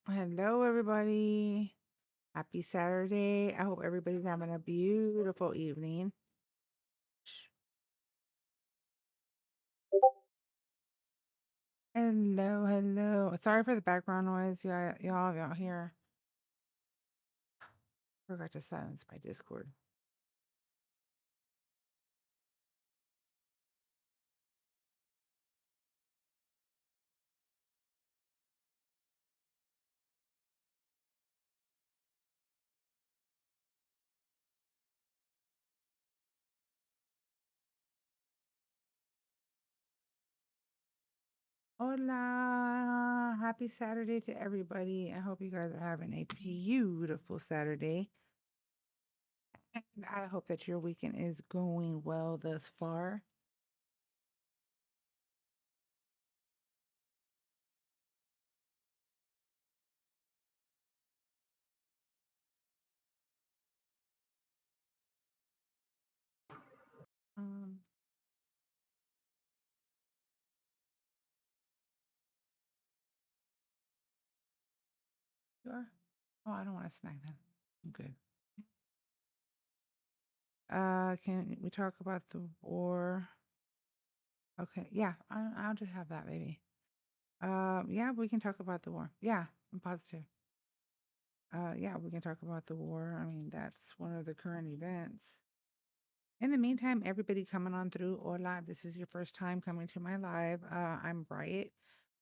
Hello, everybody. Happy Saturday. I hope everybody's having a beautiful evening. Hello, hello. Sorry for the background noise, y'all here. Forgot to silence my Discord. Hola. Happy Saturday to everybody. I hope you guys are having a beautiful Saturday. And I hope that your weekend is going well thus far. Um, you are? Oh, I don't want to snack then. I'm good. Can we talk about the war? Okay, yeah, I'll just have that, baby. Yeah, we can talk about the war. Yeah, I'm positive. Yeah, we can talk about the war. I mean, that's one of the current events. In the meantime, everybody coming on through, hola, this is your first time coming to my live. I'm Riot.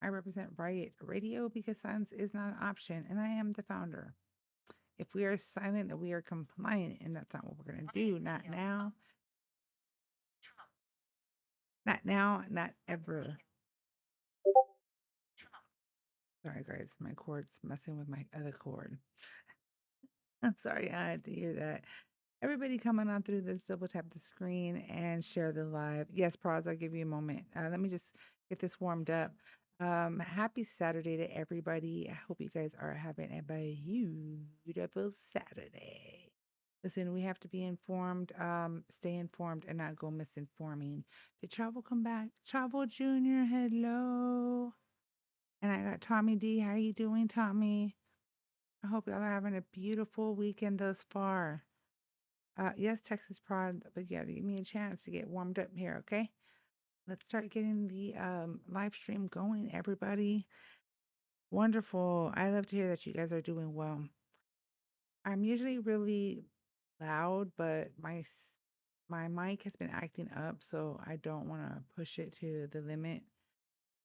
I represent Riot Radio because silence is not an option, and I am the founder. If we are silent, then we are compliant, and that's not what we're going to do. Not now, not now, not ever. Sorry, guys, my cord's messing with my other cord. I'm sorry, I had to hear that. Everybody coming on through this, double tap the screen and share the live. Yes, Prods, I'll give you a moment. Let me just get this warmed up. Happy Saturday to everybody. I hope you guys are having a beautiful Saturday. Listen, we have to be informed, stay informed, and not go misinforming. Did Travel come back? Travel Junior, hello. And I got Tommy D. How you doing, Tommy? I hope y'all are having a beautiful weekend thus far. Yes, Texas Prod, but yeah, give me a chance to get warmed up here, okay? Let's start getting the live stream going, everybody. Wonderful. I love to hear that you guys are doing well. I'm usually really loud, but my mic has been acting up, so I don't want to push it to the limit.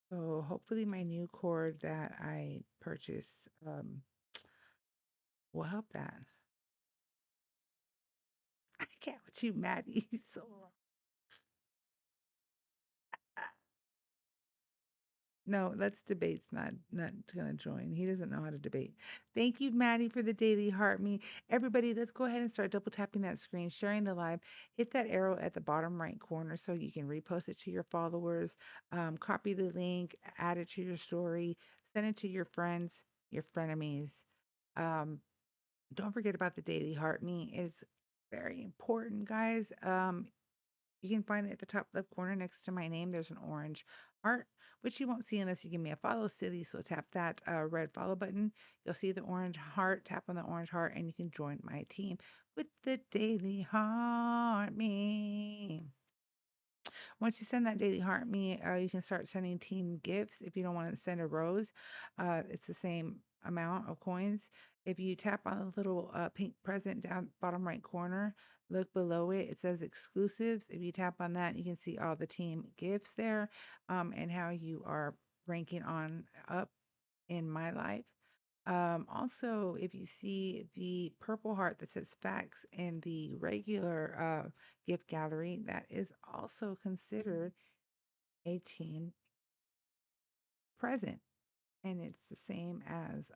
So hopefully my new cord that I purchased will help that. I can't with you, Maddie. You so wrong. No, let's debate's not gonna join. He doesn't know how to debate. Thank you, Maddie, for the daily heart me. Everybody, let's go ahead and start double tapping that screen, sharing the live. Hit that arrow at the bottom right corner so you can repost it to your followers. Copy the link, add it to your story, send it to your friends, your frenemies. Um, don't forget about the daily heart me. It's very important, guys. You can find it at the top left corner next to my name. There's an orange heart, which you won't see unless you give me a follow, silly. So tap that red follow button. You'll see the orange heart. Tap on the orange heart, and you can join my team with the daily heart me. Once you send that daily heart me, you can start sending team gifts. If you don't want to send a rose, it's the same amount of coins. If you tap on the little pink present down bottom right corner, look below it. It says exclusives. If you tap on that, you can see all the team gifts there, and how you are ranking on up in my life. Also, if you see the purple heart that says facts in the regular gift gallery, that is also considered a team present. And it's the same as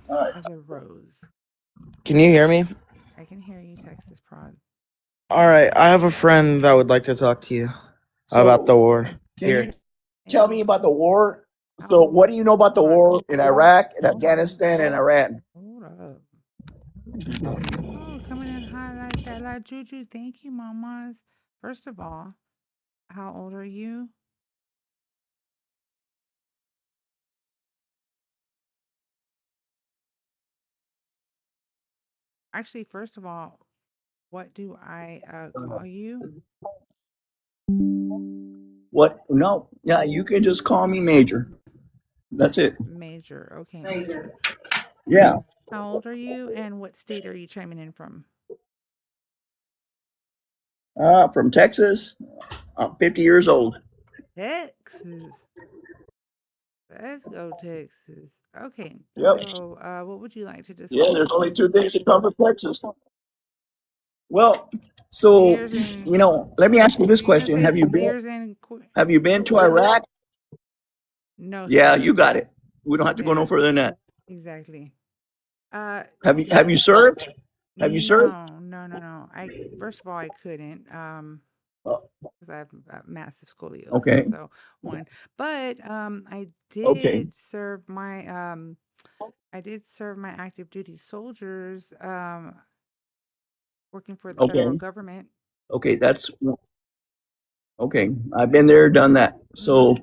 All right. as a rose. Can you hear me? I can hear you, Texas Prod. All right. I have a friend that would like to talk to you about the war. Can Here. you tell me Hey, about the war? So, oh, what do you know about the hold on. war in Iraq, in Hold on. Afghanistan, and Iran? Hold up. Oh, coming in hot like that, like Juju. Thank you, mamas. First of all, how old are you? Actually, first of all, what do I call you? What? No. Yeah, you can just call me Major. That's it. Major. Okay, Major. Yeah. How old are you and what state are you chiming in from? From Texas. I'm 50 years old. Texas. Let's go, Texas. Okay, Yep. so what would you like to Yeah, discuss? there's only two things that come from Texas. Well, so Spears and let me ask you this you're gonna question: say Spears and Have you been to Iraq? no, Yeah, sir. you got it. We don't have to go no Yeah, further than that. exactly. Uh, Have you served? Have you served? no, no, no, no. I first of all I couldn't Oh, because I have massive scoliosis. okay. So one, but I Okay. did serve my I did serve my active duty soldiers working for the federal Okay. government. Okay. That's okay. I've been there, done that. Mm-hmm. So,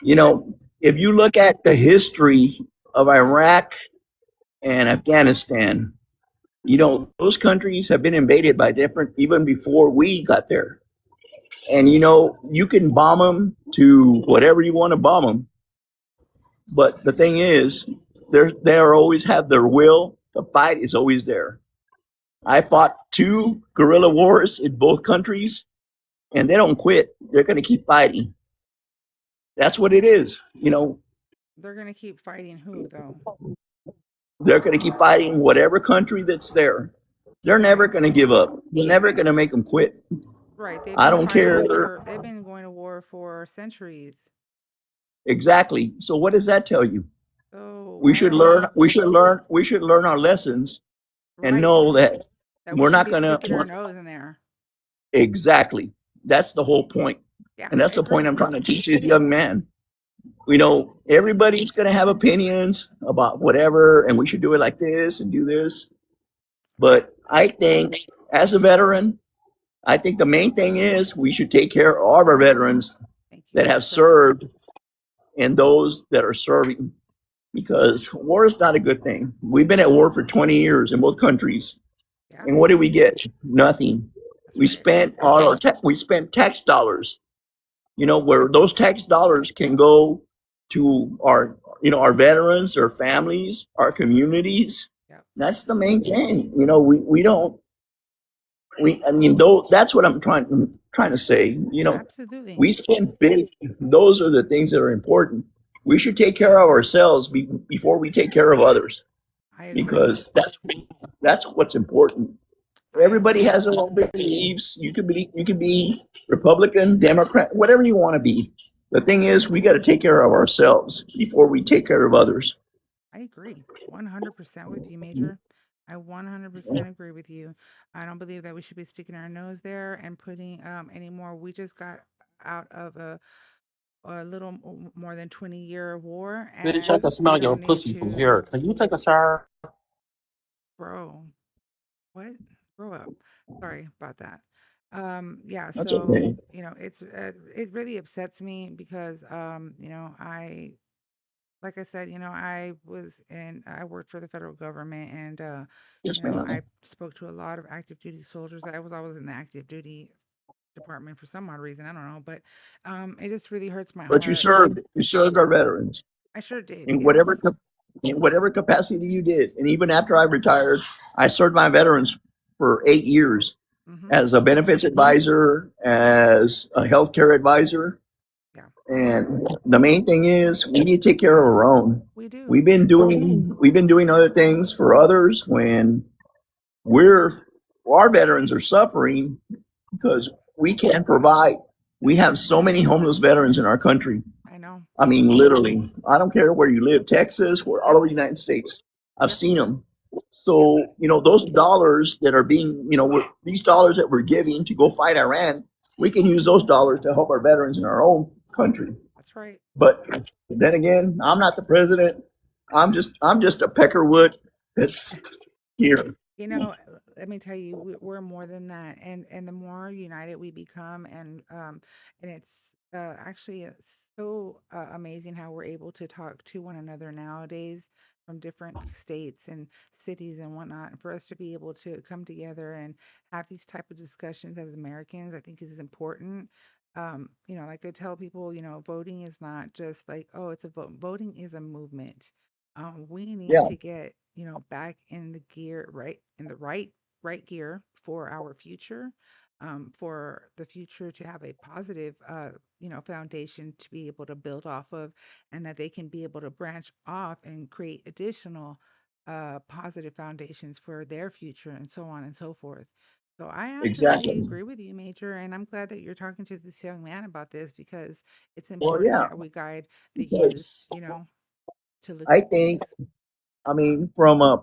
you know, if you look at the history of Iraq and Afghanistan, those countries have been invaded by different, even before we got there. And, you can bomb them to whatever you want to bomb them. But the thing is, they are always have their will. The fight is always there. I fought two guerrilla wars in both countries, and they don't quit. They're going to keep fighting. That's what it is. They're gonna keep fighting who though? They're going to keep fighting whatever country that's there. They're never Right. going to give up. They're never going to make them quit. Right. They've I been don't fighting care for they've been going to war for centuries. exactly. So what does that tell you? Oh, We should well, learn. We should learn. We should learn our lessons and right. know that That we we're shouldn't not be going sticking our to. nose in there. Exactly. That's the whole point. Yeah, And I that's the point agree. I'm trying to teach this young man. Everybody's going to have opinions about whatever, and we should do it like this and do this. But I think, as a veteran, I think the main thing is we should take care of all of our veterans Thank you, that have Major. served and those that are serving because war is not a good thing. We've been at war for 20 years in both countries. Yeah, And what did we get? Nothing. that's right. We spent tax dollars, where those tax dollars can go to our veterans, our families, our communities. Yep. That's the main thing. We don't I mean, though that's what I'm trying to say. Absolutely. We spend big. Those are the things that are important. We should take care of ourselves before we take care of others, I agree. because that's what's important. I Everybody agree. has their own beliefs. You can be Republican, Democrat, whatever you want to be. The thing is, we got to take care of ourselves before we take care of others. I agree 100% with you, Major. I 100% agree with you. I don't believe that we should be sticking our nose there and putting anymore. We just got out of a little more than 20-year war, Bitch, I and can we smell your don't need pussy from here. to, Can you take a shower? bro. What? Grow up. Sorry about that. Yeah, That's so, okay. it really upsets me because, like I said, I worked for the federal government and, Yes, ma'am. I spoke to a lot of active duty soldiers. I was always in the active duty department for some odd reason. I don't know, but, it just really hurts my But you heart. served. You served our veterans I sure did. in whatever Yes. cap- in whatever capacity you did. And even after I retired, I served my veterans for 8 years Mm-hmm. as a benefits advisor, as a healthcare advisor. Yeah, And the main thing is we need to take care of our own. we do. We've been doing other things for others when we're our veterans are suffering because we can't provide. We have so many homeless veterans in our country. I know. I mean, literally. I don't care where you live, Texas, or all Yep. over the United States. I've Yep. seen them. Yep. So, those dollars that are being, these dollars that we're giving to go fight Iran, we can use those dollars to help our veterans in our own country. That's right. But then again, I'm not the president. I'm just a peckerwood that's here. Let me tell you, we're more than that, and the more united we become, and it's Actually, it's so amazing how we're able to talk to one another nowadays from different states and cities and whatnot. And for us to be able to come together and have these type of discussions as Americans, I think is important. Like I tell people, voting is not just like, oh, it's a vote. Voting is a movement. We need Yeah, to get, back in the gear, right, in the right gear for our future, for the future to have a positive foundation to be able to build off of, and that they can be able to branch off and create additional positive foundations for their future, and so on and so forth. So I absolutely exactly. agree with you, Major, and I'm glad that you're talking to this young man about this, because it's Well, important yeah, that we guide the youth, because to look I at think, things. I mean, from a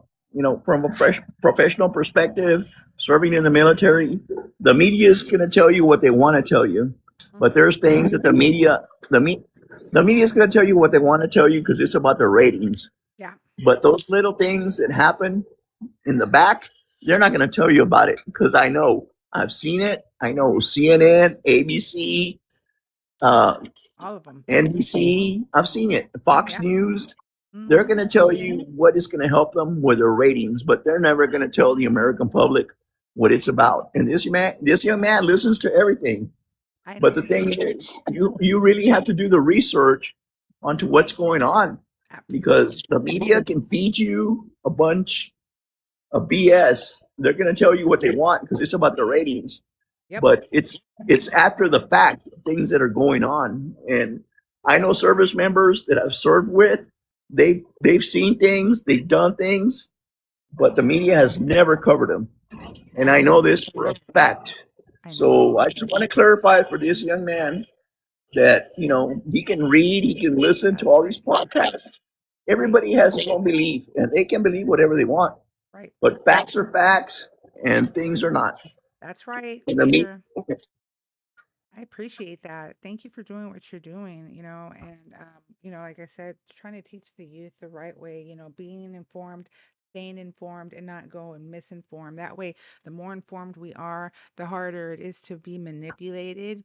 professional perspective, serving in the military, the media is going to tell you what they want to tell you, but Hmm. there's things that the media is going to tell you what they want to tell you because it's about their ratings. Yeah. But those little things that happen in the back, they're not going to tell you about it because I know I've seen it. I know CNN, ABC, uh, All of them. NBC. I've seen it. Fox Yeah. News. They're Hmm. going to tell you what is going to help them with their ratings, but they're never going to tell the American public what it's about. And this young man listens to everything. I But know. the thing is, you really have to do the research onto what's going on because Absolutely. the media can feed you a bunch of BS. They're going to tell you what they want because it's about the ratings, Yep. but it's after the fact things that are going on. And I know service members that I've served with. They've seen things, they've done things, but the media has never covered them. And I know this for a fact. I know. So I just want to clarify for this young man that he can read, he can listen to That's all these right. podcasts. Right. Everybody has their own belief, and they can believe whatever they want. Right. But facts are facts, and things are not. That's right, And the media, Major. I appreciate that. Thank you for doing what you're doing, and like I said, trying to teach the youth the right way, being informed, staying informed, and not going misinformed. That way, the more informed we are, the harder it is to be manipulated.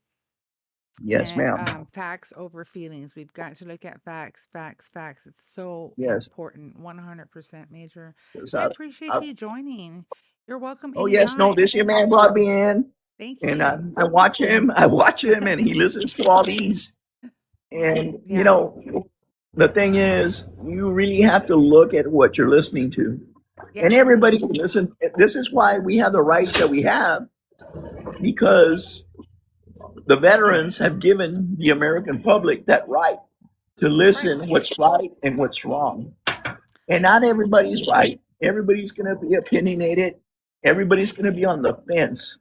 yes, And ma'am. facts over feelings. We've got to look at facts, facts, facts. It's so Yes. important. 100% Major. Yes, I appreciate I- you joining. You're welcome oh yes, no, anytime. this young man brought me in, Thank and you. I watch him. I watch him, and he listens to all these. And Yeah. the thing is, you really have to look at what you're listening to. And Yes. everybody can listen. This is why we have the rights that we have, because the veterans have given the American public that right to That's right. listen what's right and what's wrong. And not everybody's right. Everybody's going to be opinionated. Everybody's going to be on the fence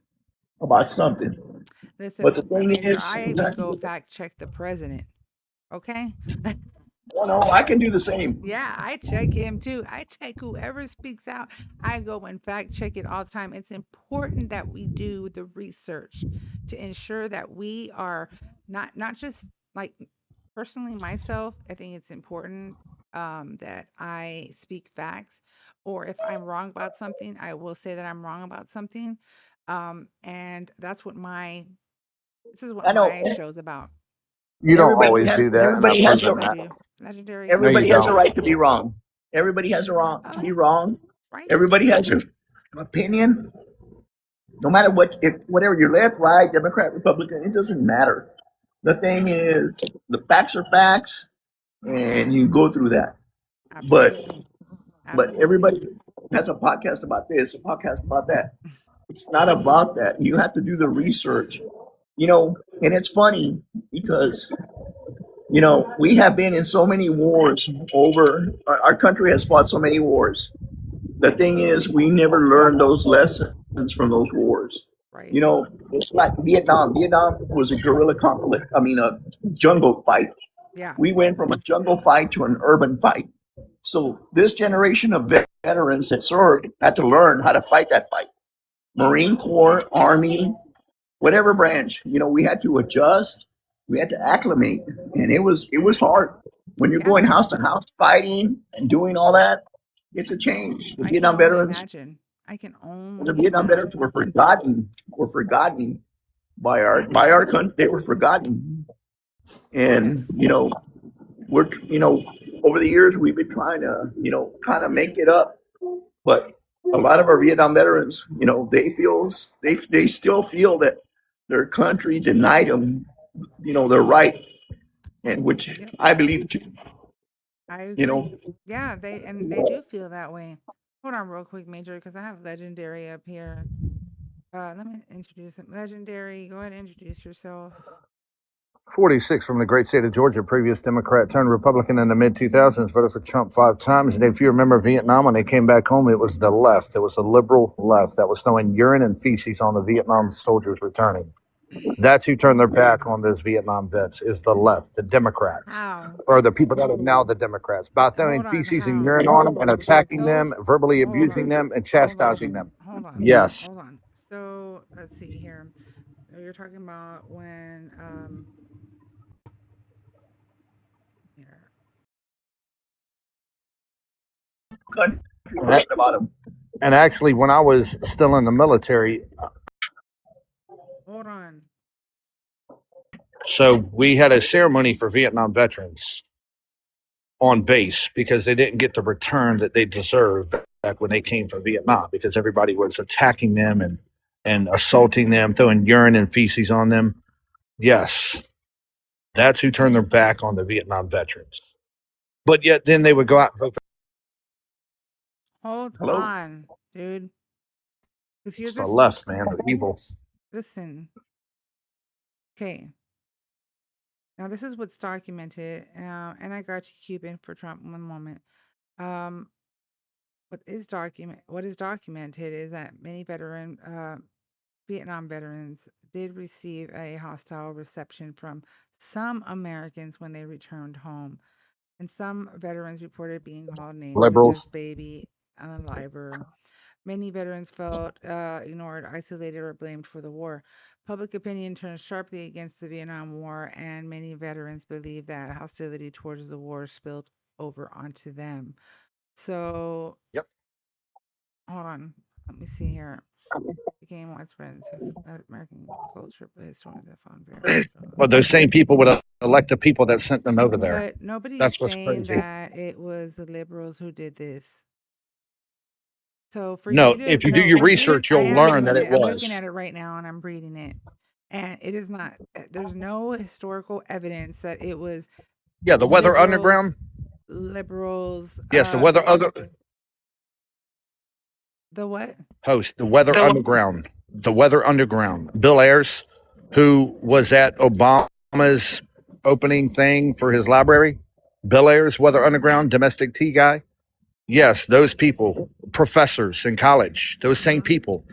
about something. But Listen, the thing Major, is, I even go fact check the president. Okay? I can do the same. Yeah, I check him too. I check whoever speaks out. I go and fact check it all the time. It's important that we do the research to ensure that we are not just like, personally myself, I think it's important that I speak facts, or if I'm wrong about something, I will say that I'm wrong about something. And this is what I know. my show's about. You don't Everybody always has do that, and I've everybody has proven Yes, I a that. do. Legendary. No, you everybody has a don't. right to be wrong. Everybody has a wrong to be Oh, wrong. right. Everybody has an opinion. No matter what, if whatever you're left, right, Democrat, Republican, it doesn't matter. The thing is, the facts are facts, and you go through that. But Absolutely. Absolutely. everybody has a podcast about this, a podcast about that. It's not about that. You have to do the research. And it's funny because we have been in so many wars over our country has fought so many wars. The thing is, we never learned those lessons from those wars. Right. It's like Vietnam. Vietnam was a guerrilla conflict. I mean, a jungle fight. Yeah. We went from a jungle fight to an urban fight. So this generation of veterans that served had to learn how to fight that fight. Marine Corps, Army, whatever branch, we had to adjust. We had to acclimate, and it was hard. When you're Yeah. going house to house fighting and doing all that, it's a change. I can only imagine. I can The only Vietnam veterans imagine. were forgotten by our country. They were forgotten. And, we're, over the years, we've been trying to, kind of make it up. But a lot of our Vietnam veterans, they still feel that their country denied them, their right, and which Yep, I believe, I you know, agree. Yeah, they do feel that way. Hold on real quick, Major, because I have Legendary up here. Let me introduce him. Legendary, go ahead and introduce yourself. 46 from the great state of Georgia, previous Democrat turned Republican in the mid 2000s, voted for Trump 5 times. And if you remember Vietnam, when they came back home, it was the left. It was the liberal left that was throwing urine and feces on the Vietnam soldiers returning. That's who turned their back on those Vietnam vets, is the left, the Democrats, How? or the people that are now the Democrats, by throwing Hold on, feces and how? urine on them and attacking Those, them, verbally hold abusing on, them, and hold on, chastising them. hold on, Yes. hold on. So let's see here. You're talking about when here. country And about them. and actually, when I was still in the military, Hold on. so we had a ceremony for Vietnam veterans on base because they didn't get the return that they deserved back when they came from Vietnam, because everybody was attacking them and assaulting them, throwing urine and feces on them. Yes, that's who turned their back on the Vietnam veterans. But yet then they would go out and vote for Hold Hello. on, dude. Because you're the just left, man. They're evil. listen. Okay. Now this is what's documented. And I got you, Cuban, for Trump. One moment. Um, what is documented is that many Vietnam veterans did receive a hostile reception from some Americans when they returned home. And some veterans reported being called names such as Liberals. baby, liver. Many veterans felt ignored, isolated, or blamed for the war. Public opinion turned sharply against the Vietnam War, and many veterans believe that hostility towards the war spilled over onto them. So, Yep. hold on. Let me see here. Became widespread in American culture, but historians have found very. Well, those same people would elect the people that sent them over there. But nobody's That's what's saying crazy. that it was the liberals who did this. So for No, you to if you do no, your read, research, I you'll am learn that doing it it. I'm looking was. at it right now and I'm reading it. And it is not, there's no historical evidence that it was Yeah, the Weather liberals, Underground. liberals, Yes, the Weather the what? host, the Weather Underground. The Weather Underground. Bill Ayers, who was at Obama's opening thing for his library. Bill Ayers, Weather Underground, domestic tea guy. Yes, those people, professors in college, those same Uh-huh. people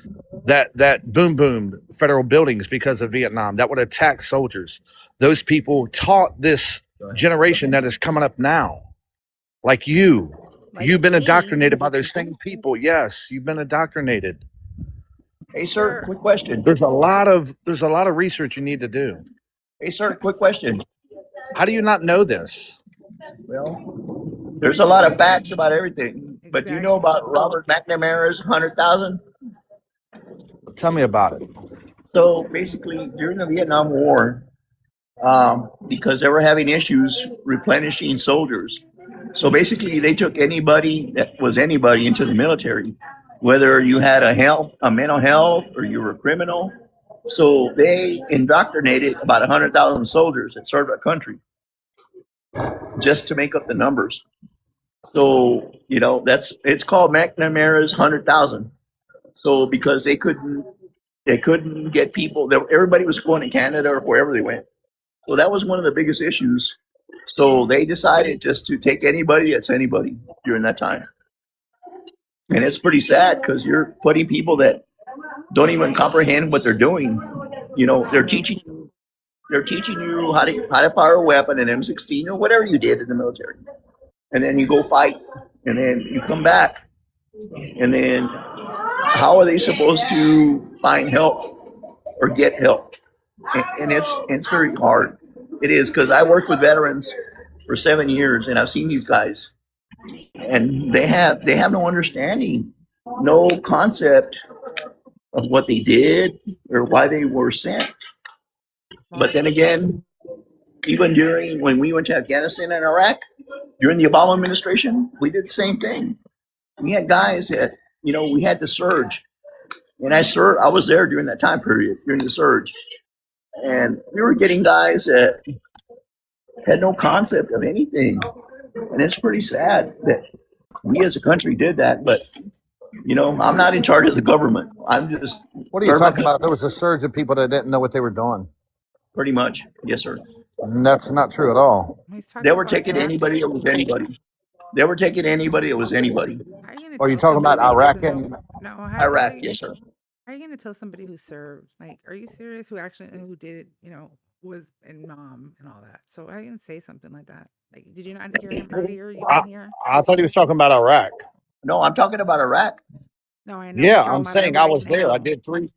that boom boomed federal buildings because of Vietnam, that would attack soldiers. Those people taught this generation that is coming up now, like you. Like You've been me, indoctrinated by those same people. Yes, you've been indoctrinated. Hey, sir, sir. quick question. There's a lot of research you need to do. Hey, sir, quick question. How do you not know this? Well, there's a lot of facts about everything, but do you know Exactly. about Robert McNamara's 100,000? Tell me about it. So basically, during the Vietnam War, because they were having issues replenishing soldiers, so basically they took anybody that was anybody into the military, whether you had a mental health, or you were a criminal. So they indoctrinated about 100,000 soldiers that served our country just to make up the numbers. So it's called McNamara's 100,000. So because they couldn't get people. Everybody was going to Canada or wherever they went. So that was one of the biggest issues. So they decided just to take anybody that's anybody during that time. And it's pretty sad because you're putting people that don't even comprehend what they're doing. They're Exactly. teaching you how to fire a weapon, an M16 or whatever you did in the military, and then you go fight, and then you come back, and then how are they supposed to find help or get help? And it's very hard. It is, because I worked with veterans for 7 years, and I've seen these guys, and they have no understanding, no concept of what they did or why they were sent. But Right. then again, even during when we went to Afghanistan and Iraq, during the Obama administration, we did the same thing. We had guys that, we had the surge. And I was there during that time period, during the surge. And we were getting guys that had no concept of anything. And it's pretty sad that we as a country did that. But, I'm not in charge of the government. I'm just. What are you talking about? There was a surge of people that didn't know what they were doing. Pretty much. Yes, sir. And that's not true at all. They were taking anybody that was anybody. They were taking anybody that was anybody. Are you talking about Iraq and Iraq? Yes, sir. How are you going to tell somebody who served? Like, are you serious? Who did it? Was in mom and all that. So how are you going to say something like that? Like, did you not hear him earlier? You didn't hear? I thought he was talking about Iraq. No, I'm talking about Iraq. No, I know. Yeah, I'm saying I was there. I did 3.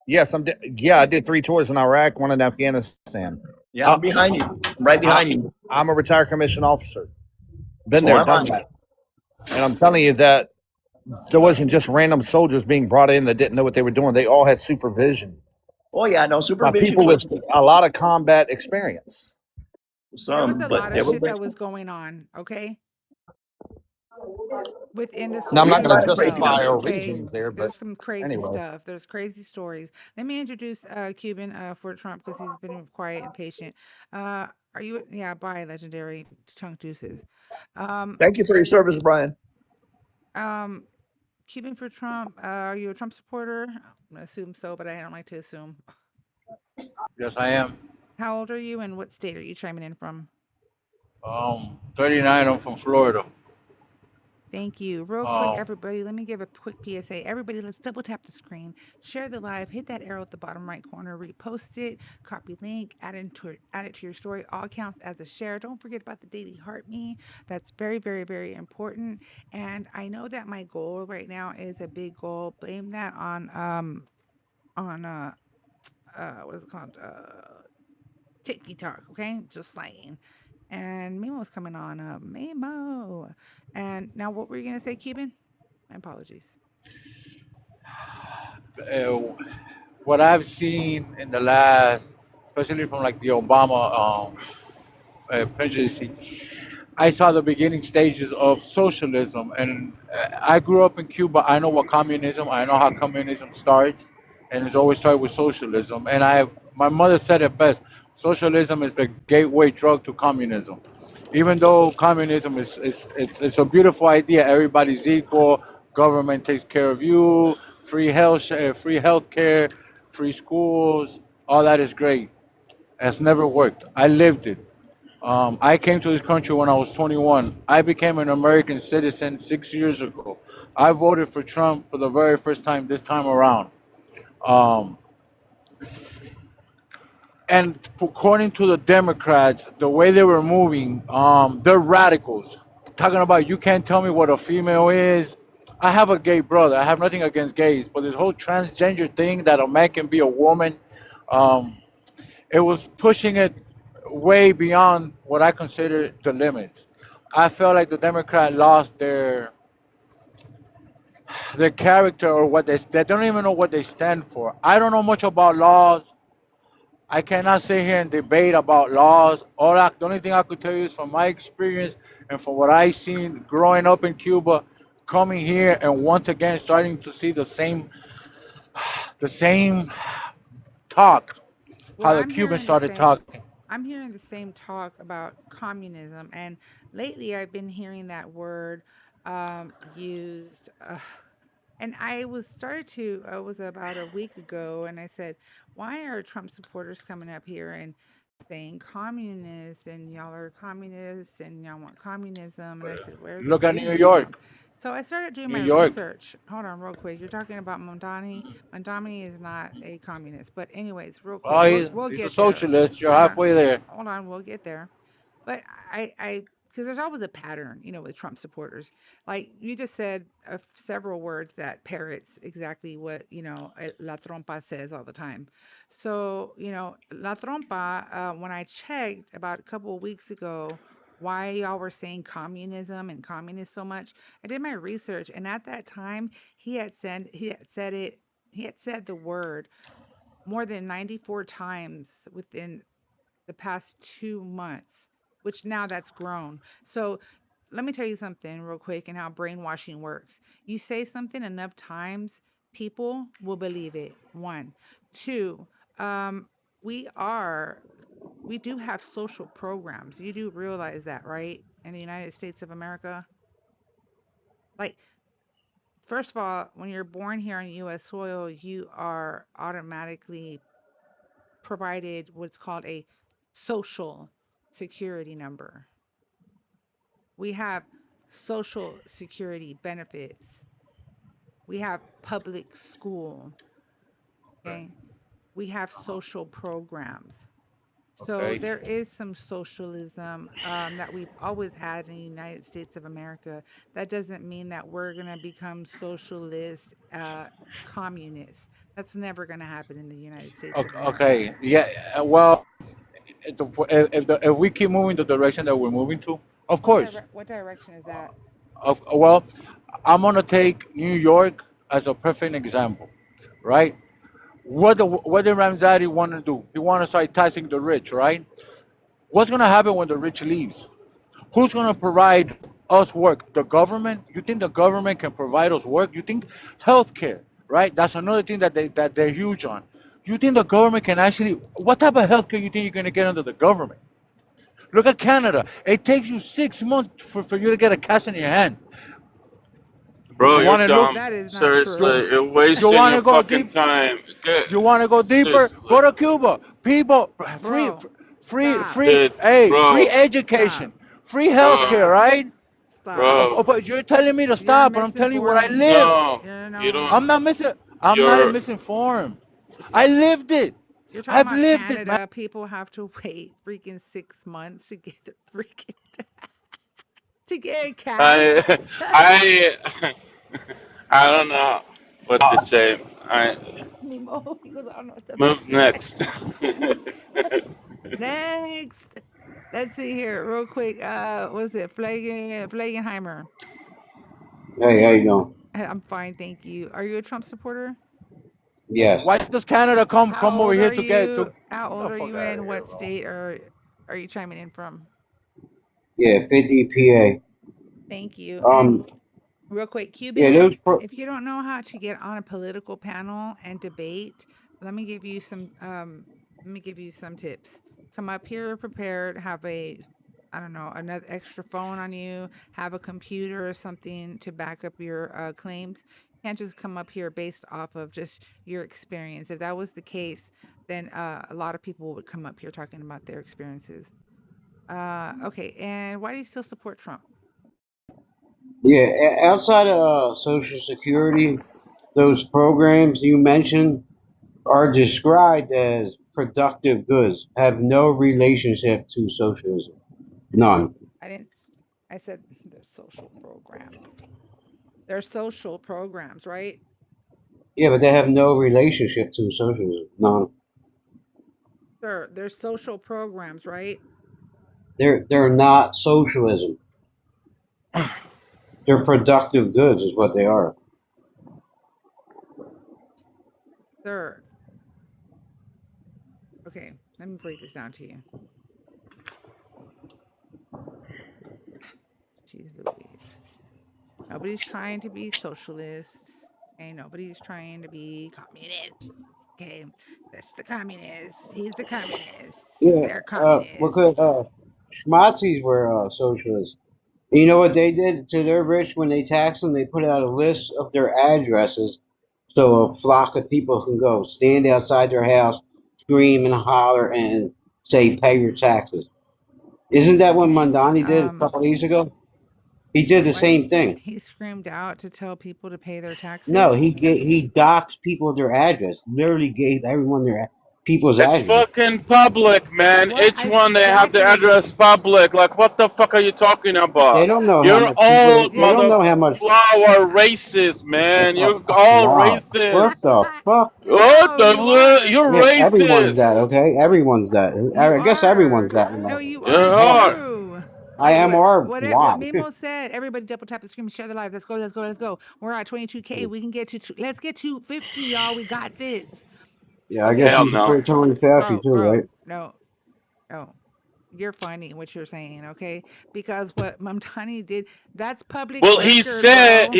Yes, I did 3 tours in Iraq, 1 in Afghanistan. Yeah, I'm behind you. I'm right behind you. I'm a retired commissioned officer. Been there, done that. And I'm telling you that there wasn't just random soldiers being brought in that didn't know what they were doing. They all had supervision. Oh yeah, no supervision. People with a lot of combat experience. There was a lot of shit that was going on. Okay. Within the now, I'm not going to justify our reasons there, but there's some crazy stuff. There's crazy stories. Let me introduce Cuban for Trump because he's been quiet and patient. Are you? Yeah, bye, legendary chunk juices. Thank you for your service, Brian. Cuban for Trump. Are you a Trump supporter? I'm gonna assume so, but I don't like to assume. Yes, I am. How old are you, and what state are you chiming in from? 39. I'm from Florida. Thank you. Real quick, everybody, let me give a quick PSA. Everybody, let's double tap the screen, share the live, hit that arrow at the bottom right corner, repost it, copy link, add it to your story. All counts as a share. Don't forget about the daily heart me. That's very, very, very important. And I know that my goal right now is a big goal. Blame that on what is it called? TikTok, okay? Just saying. And Memo's coming on up. Memo. And now what were you going to say, Cuban? My apologies. What I've seen in the last, especially from like the Obama presidency, I saw the beginning stages of socialism. And I grew up in Cuba. I know what communism, I know how communism starts. And it's always started with socialism. And my mother said it best. Socialism is the gateway drug to communism. Even though communism it's a beautiful idea, everybody's equal, government takes care of you, free health care, free schools, all that is great. Has never worked. I lived it. I came to this country when I was 21. I became an American citizen 6 years ago. I voted for Trump for the very first time this time around. Um, and according to the Democrats, the way they were moving, they're radicals. Talking about you can't tell me what a female is. I have a gay brother. I have nothing against gays, but this whole transgender thing that a man can be a woman, um, it was pushing it way beyond what I consider the limits. I felt like the Democrat lost their character or what they don't even know what they stand for. I don't know much about laws. I cannot sit here and debate about laws. The only thing I could tell you is from my experience and from what I seen growing up in Cuba, coming here and once again starting to see the same talk, how the Cubans started talking. I'm hearing the same talk about communism, and lately I've been hearing that word used. And I was about a week ago, and I said, why are Trump supporters coming up here and saying communist, and y'all are communists, and y'all want communism? And I said, where are Look at they New York. from? So I started doing New my York. research. Hold on, real quick. You're talking about Mondani. Mondani is not a communist, but anyways, real quick, Oh, we'll he's get a there. socialist. You're Hold on, halfway there. hold on, we'll get there. But because there's always a pattern, with Trump supporters. Like you just said several words that parrots exactly what, La Trompa says all the time. So, La Trompa, when I checked about a couple of weeks ago, why y'all were saying communism and communist so much, I did my research. And at that time, he had said the word more than 94 times within the past 2 months, which now that's grown. So let me tell you something real quick and how brainwashing works. You say something enough times, people will believe it. One. Two, um, we are we do have social programs. You do realize that, right? In the United States of America. Like, first of all, when you're born here on US soil, you are automatically provided what's called a social security number. We have social security benefits. We have public school. Okay. We have social programs. So Okay. there is some socialism that we've always had in the United States of America. That doesn't mean that we're going to become socialist, communists. That's never going to happen in the United States of America. Okay. Yeah. Well, if we keep moving the direction that we're moving to, of course. What direction is that? Well, I'm gonna take New York as a perfect example, right? What did Ramsadi want to do? He want to start taxing the rich, right? What's gonna happen when the rich leaves? Who's gonna provide us work? The government? You think the government can provide us work? You think healthcare, right? That's another thing that they're huge on. You think the government can actually? What type of healthcare you think you're gonna get under the government? Look at Canada. It takes you 6 months for you to get a cash in your hand. Bro, You you're want to look? dumb. That is not Seriously, true. You, you're you wasting want your to go fucking deep? time. You want to go deeper? Seriously. Go to Cuba. People, free, Bro, free, stop. free. Dude, Hey, free bro, Stop. education, free healthcare, bro, Stop. right? Stop. bro. But you're telling me to You're stop, but I'm telling you what I misinforming. live. No, You're you no. I'm don't. not missing. I'm not You're. misinformed. I Stop. lived it. You're talking I've about lived it, man. Canada. People have to wait freaking 6 months to get their freaking to get a cast. I. I. I don't know what to say. I Nemo. He goes, I don't know what the fuck move to say. next. Next. Let's see here, real quick. Was it Flagenheimer? Hey, how you doing? I'm fine, thank you. Are you a Trump supporter? Yes. Why does Canada How come over old here are to get you? to? How Get old the are fuck you out of in? here, What bro. state are you chiming in from? Yeah, 50 PA. Thank you. And real quick, Yeah, Cuban, those if you don't know how to get on a political panel and debate, let me give you some tips. Come up here prepared, have I don't know, another extra phone on you, have a computer or something to back up your claims. You can't just come up here based off of just your experience. If that was the case, then a lot of people would come up here talking about their experiences. Okay, and why do you still support Trump? yeah, outside of Social Security, those programs you mentioned are described as productive goods, have no relationship to socialism. None. I didn't. I said they're social programs. They're social programs, right? Yeah, but they have no relationship to socialism. None. They're social programs, right? They're not socialism. They're productive goods, is what they are. They're okay. Let me break this down to you. Jeez Louise. Nobody's trying to be socialists. Okay, nobody's trying to be communist. Okay, that's the communists. He's the communist. Yeah, They're communists. because Schmazis were socialists. You know what they did to their rich when they taxed them? They put out a list of their addresses so a flock of people can go stand outside their house, scream and holler, and say, pay your taxes. Isn't that what Okay. Mondani did a couple of days ago? He did the What did same thing. he screamed out to tell people to pay their No, taxes? he doxed people their address. Literally gave everyone their people's It's address. fucking public, man. What Each one they have the exactly? address public. Like, what the fuck are you talking They about? don't know how You're much all people. They Yeah, don't know how you. much. motherflower racist, man. You're all Wow. What racist. the fuck? What No, you are. you're Yeah, everyone's racist. that, okay? Everyone's that. You I guess everyone's are. that. No, you You are Why? are. true. I am or What why? Mimo said, everybody double tap the screen and share the live. Let's go, let's go, let's go. We're at 22K. We can get to let's get to 50, y'all. We got this. Yeah, I guess Okay. Hell you no. support Tony Fauci too, right? No. Oh, you're funny what you're saying, okay? Because what Mamdani did, that's public Well, record, bro.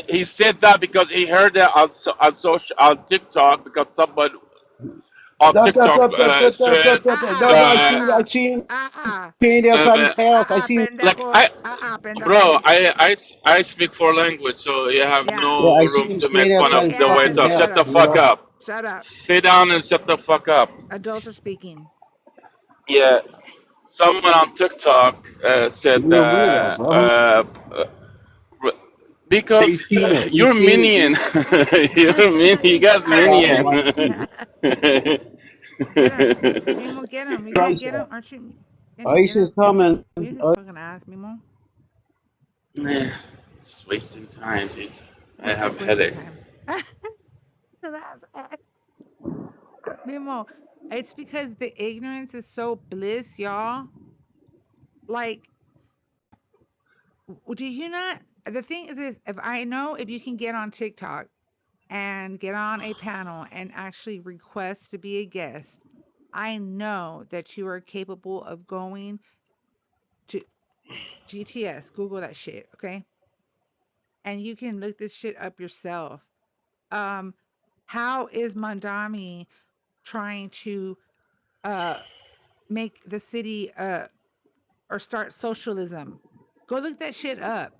he said that because he heard that on social on TikTok because somebody on TikTok No, no, I uh, see him Uh-uh. stand outside his uh, house. I see him. like Pendejo. I Pendejo. bro, I speak four language, so you have Yeah. Yeah, no I see room him to make stand fun outside of his the way Yeah, fucking to house. shut shut the up. You fuck know. up. Shut up. Sit down and shut the fuck up. Adults are speaking. Yeah, someone on TikTok said You're a weirdo, that bro. r- because You've seen it. You've you're seen it. minion, you're minion, you He's guys Stop minion. watching. Get him. Mimo, get him. You can't Christ, get him. Aren't you? Can't you ICE get is him? coming. Mute his fucking ass, Mimo. It's wasting time, dude. I What's have like wasting headache. time? Mimo, it's because the ignorance is so bliss, y'all. Like, do you not? The thing is, if I know if you can get on TikTok and get on a panel and actually request to be a guest, I know that you are capable of going to GTS, Google that shit, okay? And you can look this shit up yourself. Um, how is Mandami trying to uh make the city or start socialism? Go look that shit up.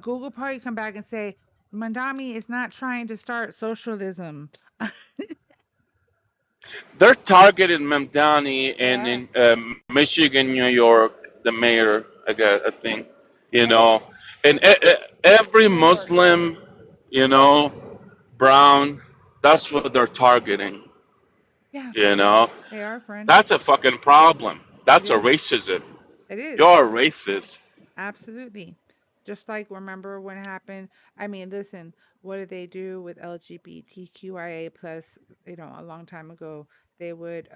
Google probably come back and say Mandami is not trying to start socialism. They're targeting Mamdani and Yeah. in Michigan, New York, the mayor, I guess, I think, you Yep. know, and every New York. Muslim, you know, brown, that's what they're targeting, Yeah, you know. they are, friend. That's a fucking problem. It That's a is. racism. It is. You're a racist. Absolutely. Just like remember when happened. I mean, listen, what did they do with LGBTQIA plus, a long time ago? They would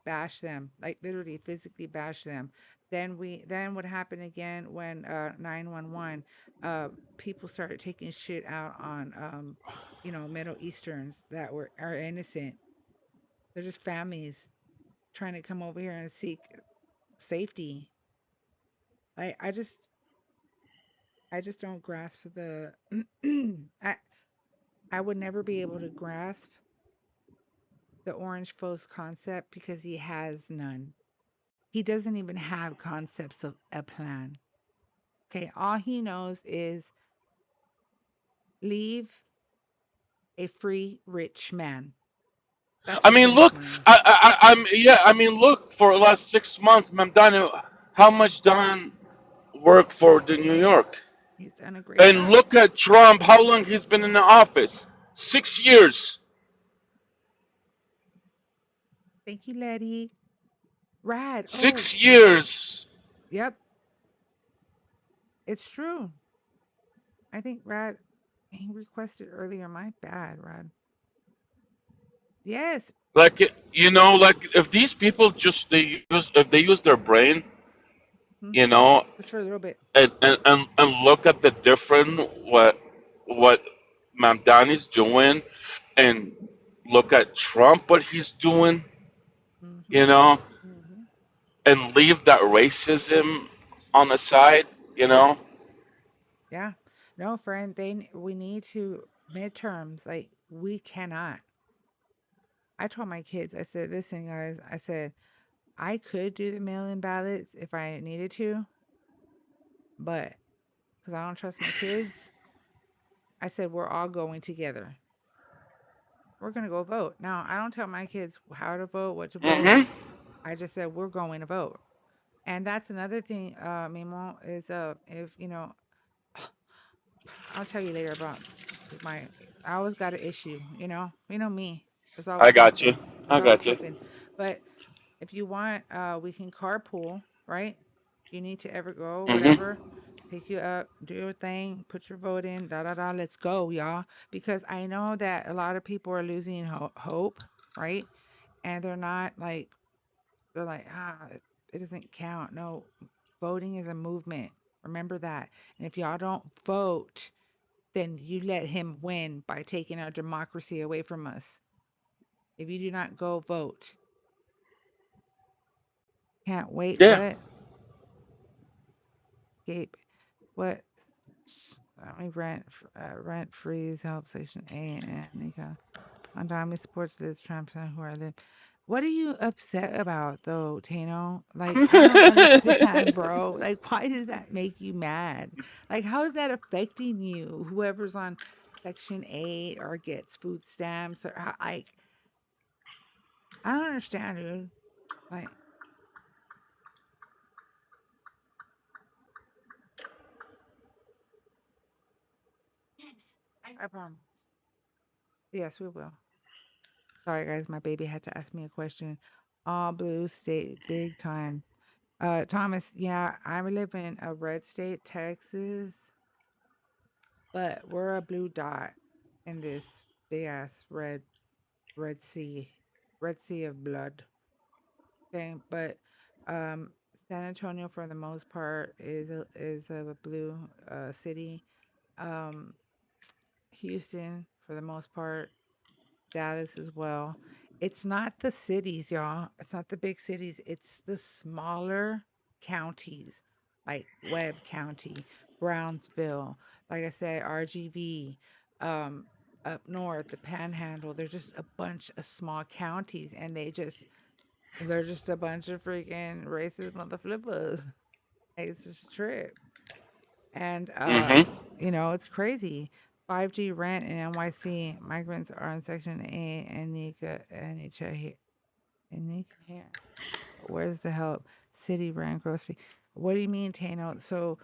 bash them, like literally physically bash them. Then what happened again when 911 people started taking shit out on Middle Easterns that are innocent. They're just families trying to come over here and seek safety. I just don't grasp the I I would never be able to grasp the Orange Foes concept because he has none. He doesn't even have concepts of a plan. Okay, all he knows is leave a free rich man. That's I what's mean, in his look, mind. I'm yeah. I mean, look for the last 6 months, Mamdani, how much Don worked for the New York. He's done a great And job. look at Trump, how long he's been in the office? 6 years. Thank you, Letty. Rad. Oh, 6 years. yep, it's true. I think Rad he requested earlier. My bad, Rad. Yes. Like like if these people just they use their brain, Mhm. you know, Just for a little bit. and look at the different what Mamdani's doing, and look at Trump what he's doing, Mhm. you know, Mhm. and leave that racism on the side, you Yeah. know. Yeah. No, friend, we need to midterms. Like we cannot. I told my kids, I said, listen, guys, I said, I could do the mail-in ballots if I needed to, but because I don't trust my kids, I said, we're all going together. We're going to go vote. Now, I don't tell my kids how to vote, what to vote. Hmm. I just said, we're going to vote. And that's another thing, Mimo, is if, I'll tell you later about my. I always got an issue, You know me. There's I always got you. something. There's I always got you. something. But if you want, we can carpool, right? You need to ever go, Hmm. whatever. Pick you up, do your thing, put your vote in, da da da. Let's go, y'all. Because I know that a lot of people are losing hope, right? And they're like, it doesn't count. No, voting is a movement. Remember that. And if y'all don't vote, then you let him win by taking our democracy away from us. If you do not go vote, Can't wait. Yeah. What? Escape. What? Let me rent freeze help section A and Nika. Andami supports this Trump who I live. What are you upset about though, Tano? Like, I don't understand, bro. Like, why does that make you mad? Like, how is that affecting you? Whoever's on Section 8 or gets food stamps or like, I don't understand, dude. Like, I promise. Yes, we will. Sorry, guys. My baby had to ask me a question. All blue state, big time. Thomas, yeah, I live in a red state, Texas, but we're a blue dot in this big ass red sea, red sea of blood. Okay, but um, San Antonio for the most part is a blue city. Um, Houston for the most part, Dallas as well. It's not the cities, y'all. It's not the big cities. It's the smaller counties like Webb County, Brownsville, like I said, RGV, um, up north, the Panhandle. There's just a bunch of small counties, and they're just a bunch of freaking racist motherflippers. It's just a trip. And Mhm. it's crazy. 5G rent in NYC. Migrants are in Section A and NICA here. And NICA here. Where's the help? City rent, grocery. What do you mean, Tano? So,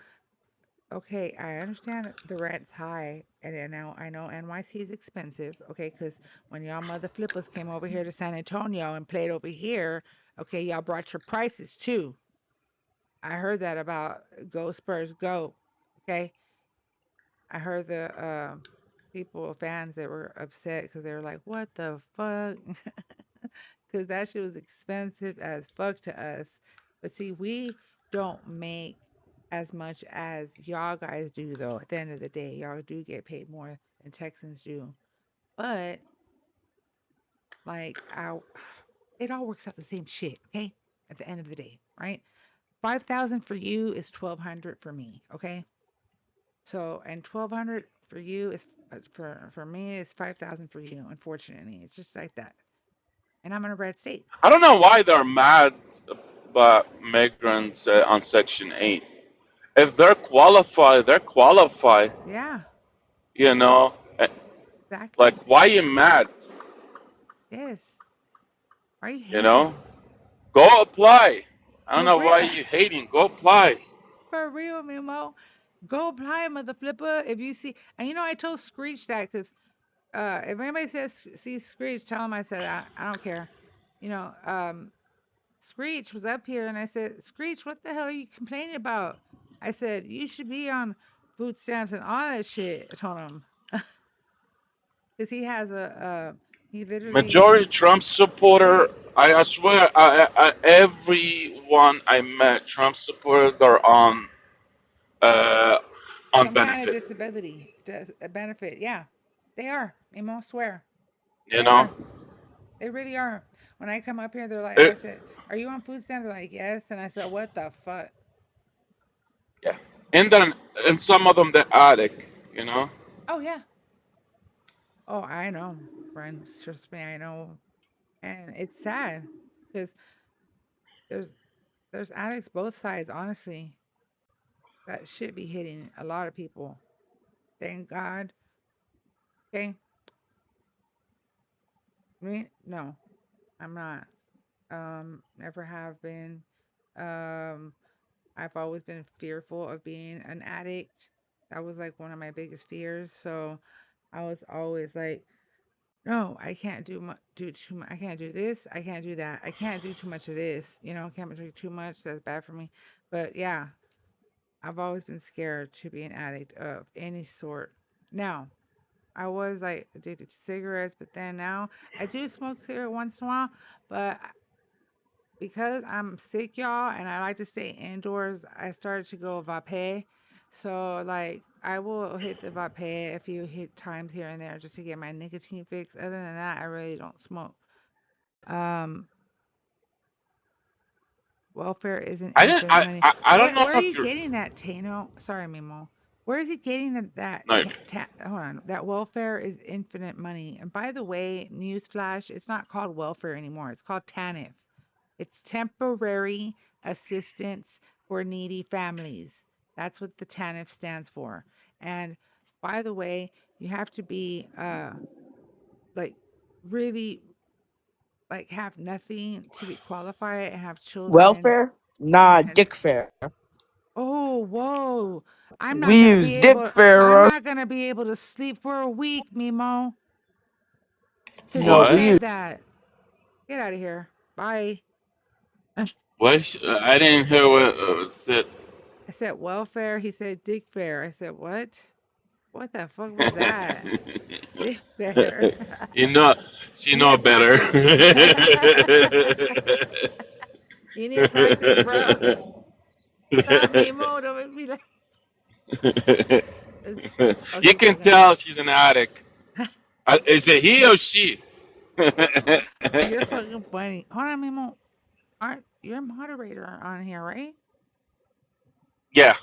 okay, I understand the rent's high, and I know NYC is expensive. Okay, because when y'all mother flippers came over here to San Antonio and played over here, okay, y'all brought your prices too. I heard that about Go Spurs Go. Okay, I heard the people, fans that were upset because they were like, "What the fuck?" Because that shit was expensive as fuck to us. But see, we don't make as much as y'all guys do, though. At the end of the day, y'all do get paid more than Texans do. But like, it all works out the same shit. Okay, at the end of the day, right? 5,000 for you is 1,200 for me. Okay. So, and 1,200 for you is for me is 5,000 for you. Unfortunately, it's just like that. And I'm in a red state. I don't know why they're mad about migrants on Section 8. If they're qualified, they're qualified. Yeah, You know, like exactly. why you mad? Yes. Why are you You know, hating? go apply. I don't For know real, why you hating. Go apply. for real, Mimo. Go apply, mother flipper. If you see, and I told Screech that because if anybody sees Screech, tell him I said I don't care. You know, um, Screech was up here, and I said, Screech, what the hell are you complaining about? I said you should be on food stamps and all that shit. I told him because he has he literally Majority Trump is supporter. sick. I swear, everyone I met, Trump supporters are uh, on Some kind of benefit. disability, a benefit. Yeah, they are. I swear You they know, are. They really are. When I come up here, they're like, I it, said, "Are you on food stamps?" They're like, "Yes," and I said, "What the fuck?" yeah. And some of them, the addict. You know, Oh yeah. Oh, I know, friend. Trust me, I know. And it's sad because there's there's addicts both sides. Honestly, that shit be hitting a lot of people. Thank God. Okay, me no, I'm not. Never have been. Um, I've always been fearful of being an addict. That was like one of my biggest fears. So I was always like, no, I can't do too much. I can't do this. I can't do that. I can't do too much of this. Can't drink too much. That's bad for me. But yeah, I've always been scared to be an addict of any sort. Now, I was like addicted to cigarettes, but then now I do smoke cigarette once in a while. But because I'm sick, y'all, and I like to stay indoors, I started to go vape. So, like, I will hit the vape a few hit times here and there just to get my nicotine fix. Other than that, I really don't smoke. Um, Welfare isn't I didn't. infinite money. I don't know Where are if you you're. getting that, Tano? Sorry, Mimo. Where is he getting No, hold on, that welfare is infinite money? And by the way, newsflash, it's not called welfare anymore. It's called TANF. It's temporary assistance for needy families. That's what the TANF stands for. And by the way, you have to be like really like have nothing to be qualified and have children. Welfare? Nah, And dick fair. oh, whoa. I'm not We gonna use be dick able I'm fair. not gonna be able to sleep for a week, Mimo, because you No, we what? use said that. Get out of here. Bye. I What? I didn't hear what was it. said welfare. He said dick fair. I said, what? What the fuck was that? Dick fair. you know, you You need know to better. practice. You need to practice, bro. Stop, Mimo. Don't make me like. you Okay, so can guys, tell she's an addict. Is it he or she? you're fucking funny. Hold on, Mimo. Aren't you're a moderator on here, right? yeah,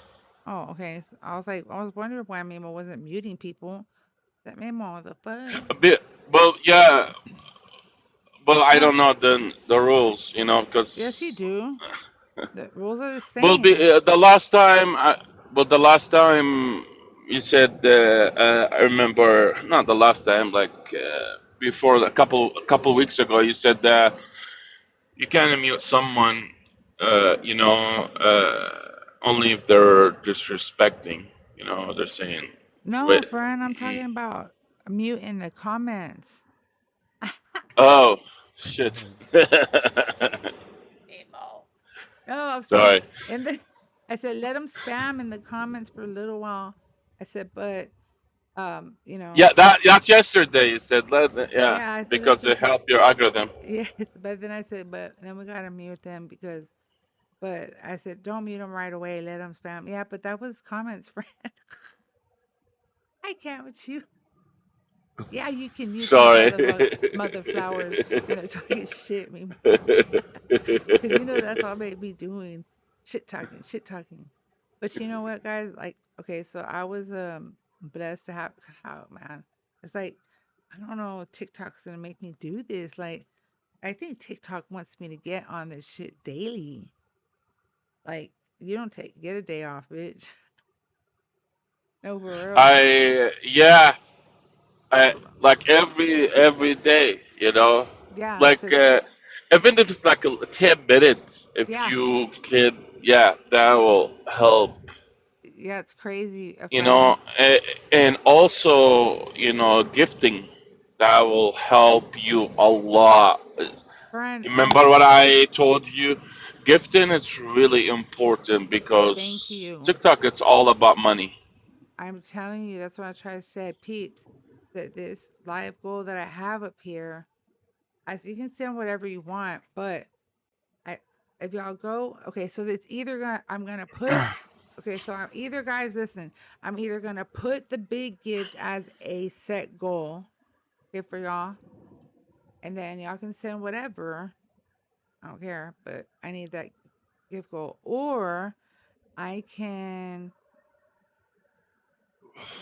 Oh, okay. So I was wondering why Mimo wasn't muting people. That Mimo, the fuck? a bit. Well, yeah. Well, I No, don't know the rules, yes, you because do. The rules are the well, same. the last time, the last time you said, I remember not the last time, like before a couple weeks ago, you said that you can mute someone, only if they're disrespecting. They're saying, No, wait, friend, I'm talking about mute in the comments. oh shit, Mimo. No, I'm saying sorry. in the. I said let them spam in the comments for a little while. I said, but you Yeah, know, that's yesterday. You said yeah, yeah, I said let because them. it helped your algorithm. Yes, but then I said, but then we gotta mute them because. But I said, don't mute them right away. Let them spam. Yeah, but that was comments, friend. I can't with you. Yeah, you can mute these Sorry. mother flowers when they're talking shit, me, because you know that's all they be doing, shit talking, shit talking. But you know what, guys? Like, okay, so I was blessed to have. Oh man, it's like I don't know. TikTok's gonna make me do this. Like, I think TikTok wants me to get on this shit daily. Like, you don't get a day off, bitch. No, for real. I yeah, I like every day. Yeah, Like cause even if it's like 10 minutes, if yeah, you can, yeah, that will help. yeah, it's crazy, a You friend. know, and also gifting, that will help you a lot. Friend, Remember what I told you? Gifting is really important thank because you. TikTok, it's all about money. I'm telling you, that's what I try to say, peeps. That this live goal that I have up here, as you can send whatever you want, but I, if y'all go, okay, so it's either I'm gonna put, okay, so I'm either guys, listen, I'm either gonna put the big gift as a set goal, okay, for y'all, and then y'all can send whatever. I don't care, but I need that gift goal, or I can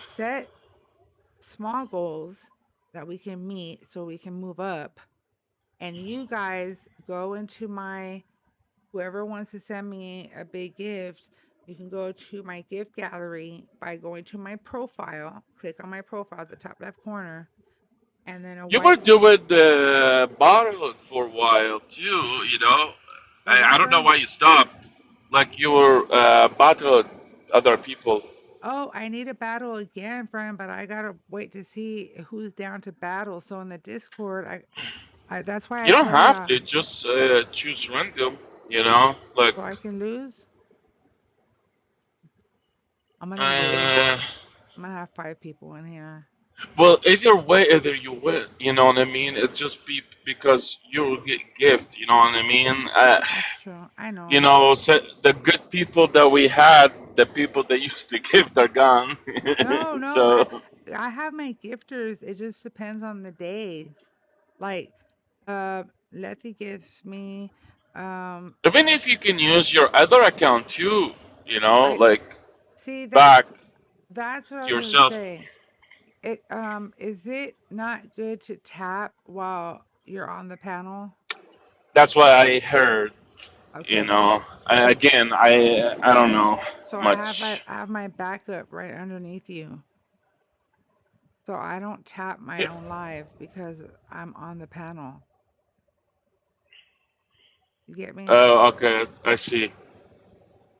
set small goals that we can meet so we can move up. And you guys go into whoever wants to send me a big gift, you can go to my gift gallery by going to my profile, click on my profile at the top left corner, and then a You were white, doing the bottle for a while too. the I what, don't know friend? why you stopped. Like you were battling other people. Oh, I need a battle again, friend, but I gotta wait to see who's down to battle. So in the Discord, I that's why I You don't told have y'all, to just choose random. Like so I can lose. I'm gonna lose. uh, I'm gonna have 5 people in here. well, either way, either you win. You know what I mean? It's just because you get gift. You know what I mean? That's true. I know. So the good people that we had, the people that used to give, they're gone. No, no, So I have my gifters. It just depends on the days. Like, Letty gives me Even if you can use your other account too, I like see back that's what I to was gonna yourself. say. Is it not good to tap while you're on the panel? That's what I heard. Okay. But Again, I don't know so much. I have my backup right underneath you. So I don't tap my Yeah. own live because I'm on the panel. You get me? Oh, okay, I see.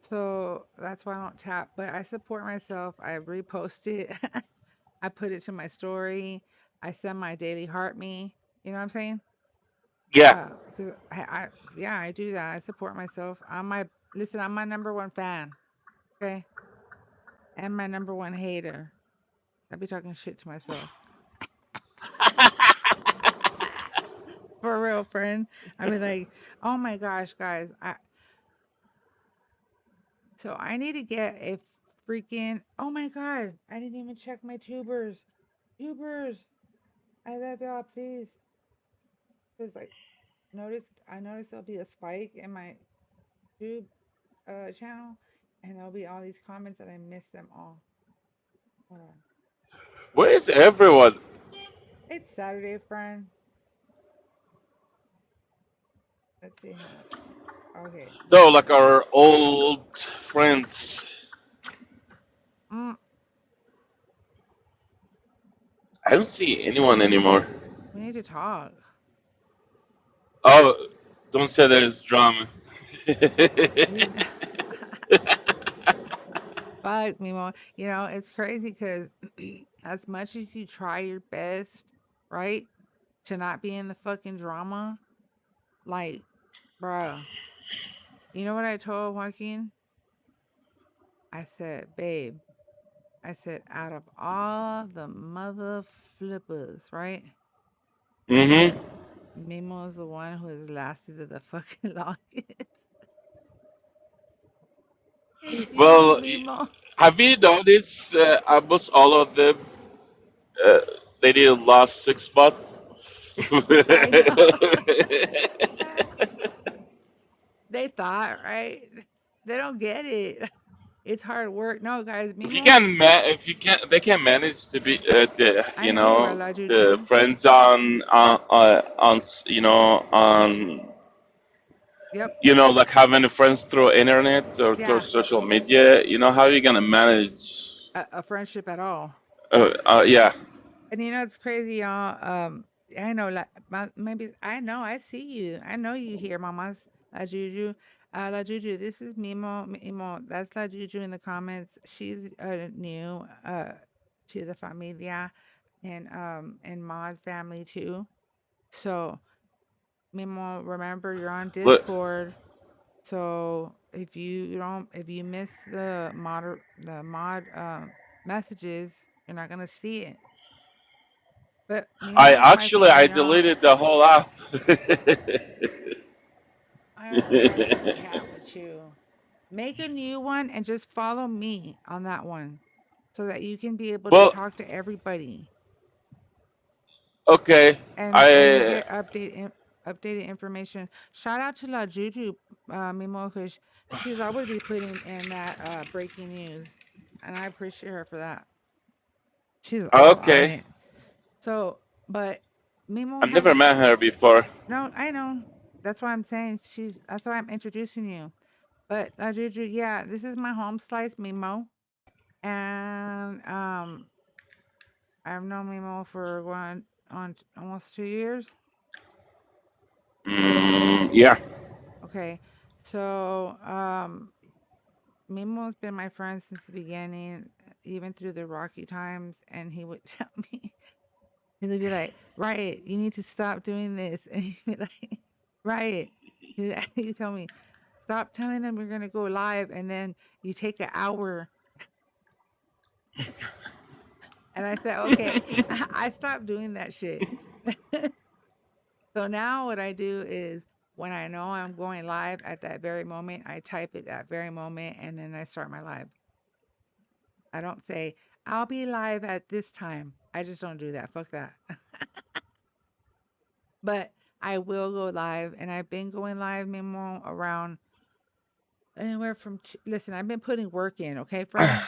So that's why I don't tap, but I support myself. I repost it. I put it to my story. I send my daily heart me. You know what I'm saying? Yeah. Because yeah, I do that. I support myself. Listen, I'm my number one fan. Okay. And my number one hater. I be talking shit to myself. For real, friend. I mean, like, oh my gosh, guys. So I need to get a freaking. Oh my god, I didn't even check my tubers. Tubers, I love y'all, please. Cause like, I noticed there'll be a spike in my tube channel, and there'll be all these comments and I missed them all. Hold on. Where is everyone? It's Saturday, friend. Let's see here. Okay. No, like our old friends. Mm, I don't see anyone anymore. we need to talk. Oh, don't say there's drama. We fuck me more. You know, it's crazy because as much as you try your best, right, to not be in the fucking drama, like, bruh, you know what I told Joaquin? I said, babe, I said, out of all the mother flippers, right? I hmm said, Mimo is the one who has lasted the fucking longest. It's you, Well, Mimo. have you noticed almost all of them? Uh, they did last 6 months. I know. They thought, right? They don't get it. It's hard work. No, guys, Mimo, If you can, they can manage to be I know you are La the Juju. friends on Yep. like having friends through internet or through Yeah. social media. How are you gonna manage? A friendship at all. Yeah. And you know it's crazy, y'all. I know, like, maybe I know I see you. I know you here, mamas. La Juju, La Juju. This is Mimo. Mimo. That's La Juju in the comments. She's new to the familia and Ma's family too. So Mimo, remember you're on Look, Discord. So if you miss the mod messages, you're not gonna see it. But Mimo is my I fan, y'all. deleted the whole app. I don't fucking cat with you. Make a new one and just follow me on that one so that you can be able to Well, talk to everybody okay. and you I get updated information. Shout out to La Juju, Mimo, because she's always be putting in that breaking news, and I appreciate her for that. She's all on okay. it. So, but Mimo I've has never a met her before. no. I know. That's why I'm saying That's why I'm introducing you. But Juju, yeah, this is my home slice, Mimo, and I've known Mimo for going on almost 2 years. Yeah. Okay, so Mimo's been my friend since the beginning, even through the rocky times, and he would tell me, he'd be like, "Riot, you need to stop doing this," and he'd be like, "Riot," he tell me, "Stop telling them you're gonna go live, and then you take an hour." And I said, "Okay." I stopped doing that shit. So now what I do is when I know I'm going live at that very moment, I type it that very moment and then I start my live. I don't say, I'll be live at this time. I just don't do that. Fuck that. But I will go live, and I've been going live, Mimo, around anywhere from listen, I've been putting work in, okay, friend?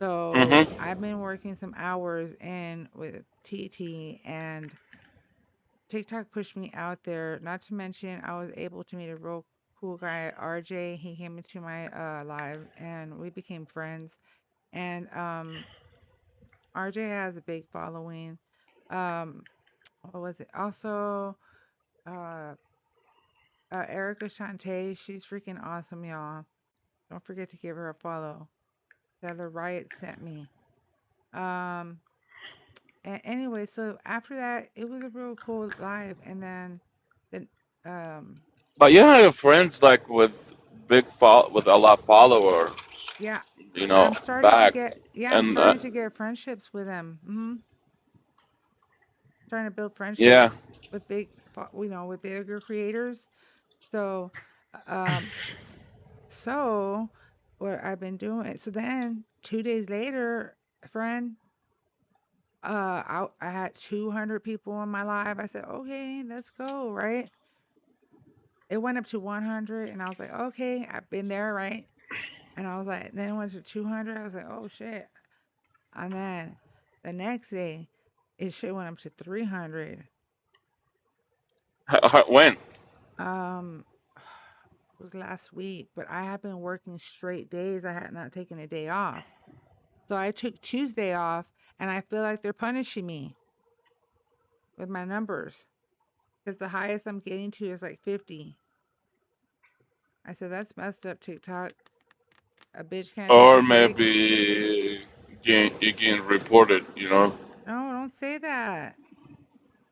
So Mm-hmm. I've been working some hours in with TT, and TikTok pushed me out there. Not to mention, I was able to meet a real cool guy, RJ. He came into my live, and we became friends. And RJ has a big following. Um, what was it? Also, uh, Erica Shantae, she's freaking awesome, y'all. Don't forget to give her a follow. That the Riot sent me. Um, anyway, so after that, it was a real cool live, and then, um, But you have friends like with with a lot of followers, yeah, you know, back, I'm and starting to get friendships with them. Trying to build yeah. friendships with with bigger creators. So, um, so what I've been doing. So then 2 days later, friend, I had 200 people in my live. I said, okay, let's go, right? It went up to 100, and I was like, okay, I've been there, right? And I was like, then it went to 200. I was like, oh shit. And then the next day, it shit went up to 300. When? Um, it was last week, but I have been working straight days. I had not taken a day off. So I took Tuesday off, and I feel like they're punishing me with my numbers because the highest I'm getting to is like 50. I said, that's messed up, TikTok. A bitch can't take a Or break. maybe you getting reported, you know? No, don't say that.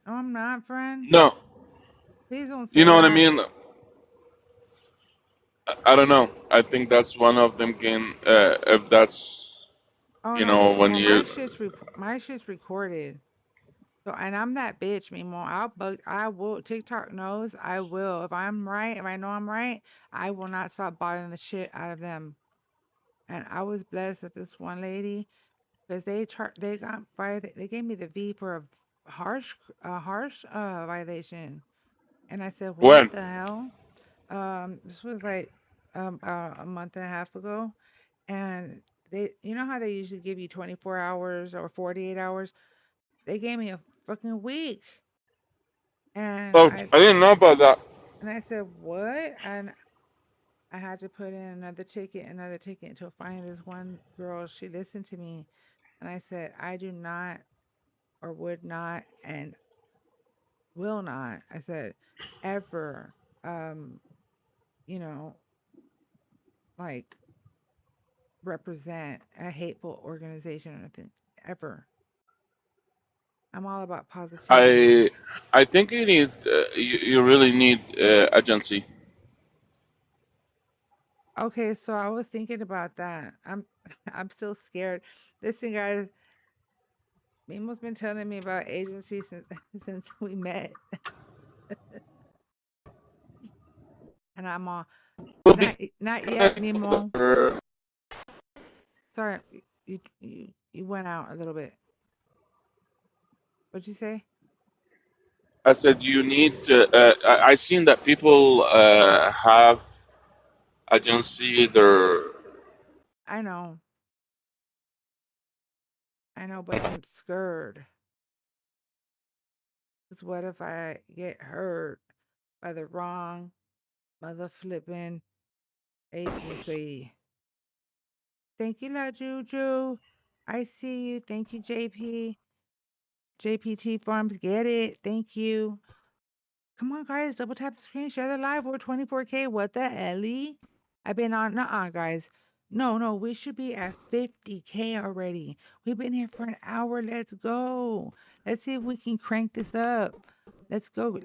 No, I'm not, friend. No, Please don't you say know what I that. mean? I don't know. I think that's one of them getting, if that's, Oh you no. know, when Well, my you, shit's recorded. So, and I'm that bitch, Mimo. I will. TikTok knows I will. If I'm right, if I know I'm right, I will not stop bothering the shit out of them. And I was blessed that this one lady, because they got fired. They gave me the V for harsh violation. And I said, what when? the hell? This was like a month and a half ago, and you know how they usually give you 24 hours or 48 hours? They gave me a fucking week. And Oh, I didn't know about that. I said, "What?" And I had to put in another ticket until finally this one girl, she listened to me, and I said, "I do not or would not and will not." I said, "Ever um, you know, like represent a hateful organization or anything ever. I'm all about positivity." I, I think you need, you really need agency. Okay, so I was thinking about that. I'm still scared. Listen, guys, Mimo's been telling me about agency since since we met, and I'm all Well, not yet, because Mimo. Sorry, you went out a little bit. What'd you say? I said you need to, I seen that people have agency, their, I know, but I'm scared. 'Cause what if I get hurt by the wrong mother flipping agency? Thank you, La Juju. I see you. Thank you, JP. JPT Farms, get it. Thank you. Come on, guys. Double tap the screen. Share the live. We're 24K. What the Ellie? I've been on. Nuh-uh, guys. No. We should be at 50K already. We've been here for an hour. Let's go. Let's see if we can crank this up. Let's go.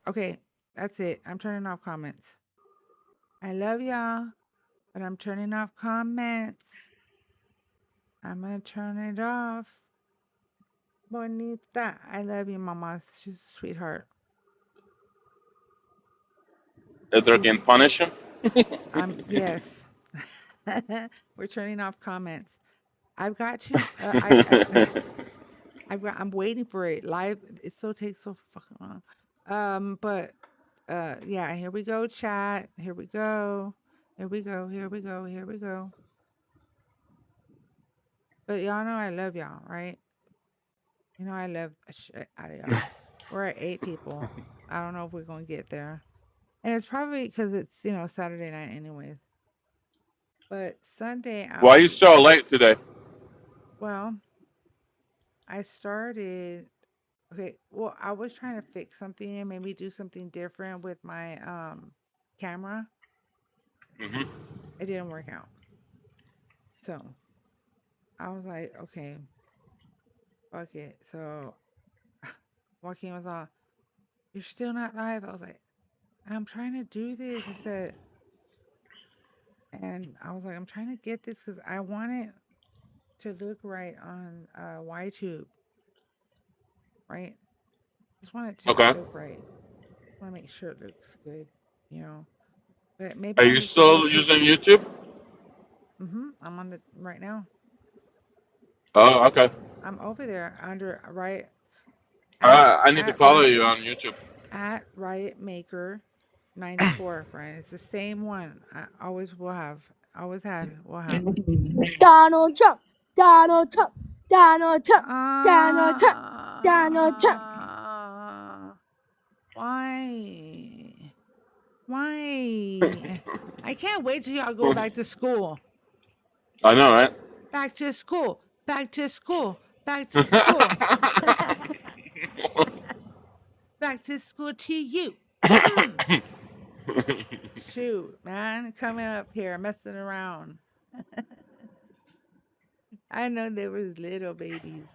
Okay. That's it. I'm turning off comments. I love y'all, but I'm turning off comments. I'm going to turn it off. Bonita. I love you, mama. She's a sweetheart. they're She's getting punished. yes. We're turning off comments. I've got to I I'm waiting for it live. It still takes so fucking long. But yeah, here we go, chat. Here we go. Here we go. Here we go. Here we go. But y'all know I love y'all, right? You know I love the shit out of y'all. We're at 8 people. I don't know if we're gonna get there. And it's probably because it's, Saturday night anyways. But Sunday, Why are you so late today? well, I started. Okay, well, I was trying to fix something and maybe do something different with my camera. Hmm. It didn't work out. So I was like, okay, fuck it. So Joaquin was all, "You're still not live." I was like, "I'm trying to do this." I said, and I was like, "I'm trying to get this because I want it to look right on YTube, right? Just want it to Okay. look right. Want to make sure it looks good, you know. But Are maybe I'm you just a little still using picky." YouTube? I'm on the right now. Oh, okay. I'm over there under right I need to follow you on YouTube. at Riot Maker 94, friend. It's the same one. I always will have. Always had. Will have. Donald Trump, Donald Trump, Donald Trump, Donald Trump, Donald Trump. Why? Why? I can't wait till y'all go back to school. I know, right? Back to school. Back to school. Back to school. Back to school to you. Shoot, man. Coming up here, messing around. I know they were little babies.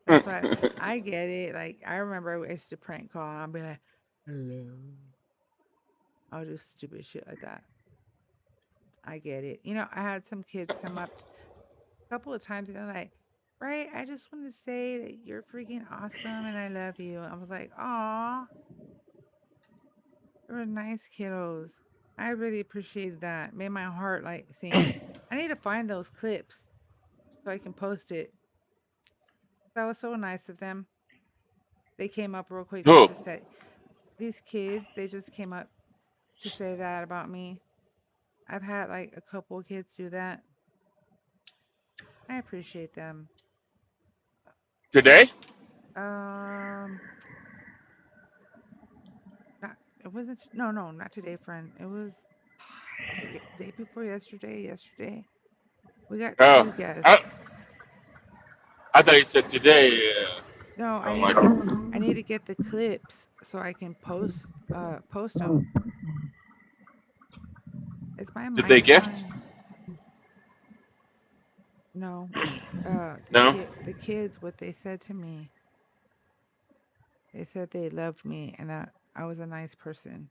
That's why I get it. Like, I remember I used to prank call. I'll be like, "Hello." I'll do stupid shit like that. I get it. I had some kids come up a couple of times and they're like, "Right, I just want to say that you're freaking awesome and I love you." I was like, "Aw, they were nice kiddos." I really appreciated that. Made my heart like sing. I need to find those clips so I can post it. That was so nice of them. They came up real quick just Who? to say, these kids, they just came up to say that about me. I've had like a couple of kids do that. I appreciate them. Today? Um, not it wasn't no, no, not today, friend. It was the day before yesterday. Yesterday, we got Oh, 2 guests. I, I thought you said today. No, I I'm need to like, get the clips so I can post them. Is my did they mic gift? on? No. No? The kids, what they said to me, they said they loved me and that I was a nice person.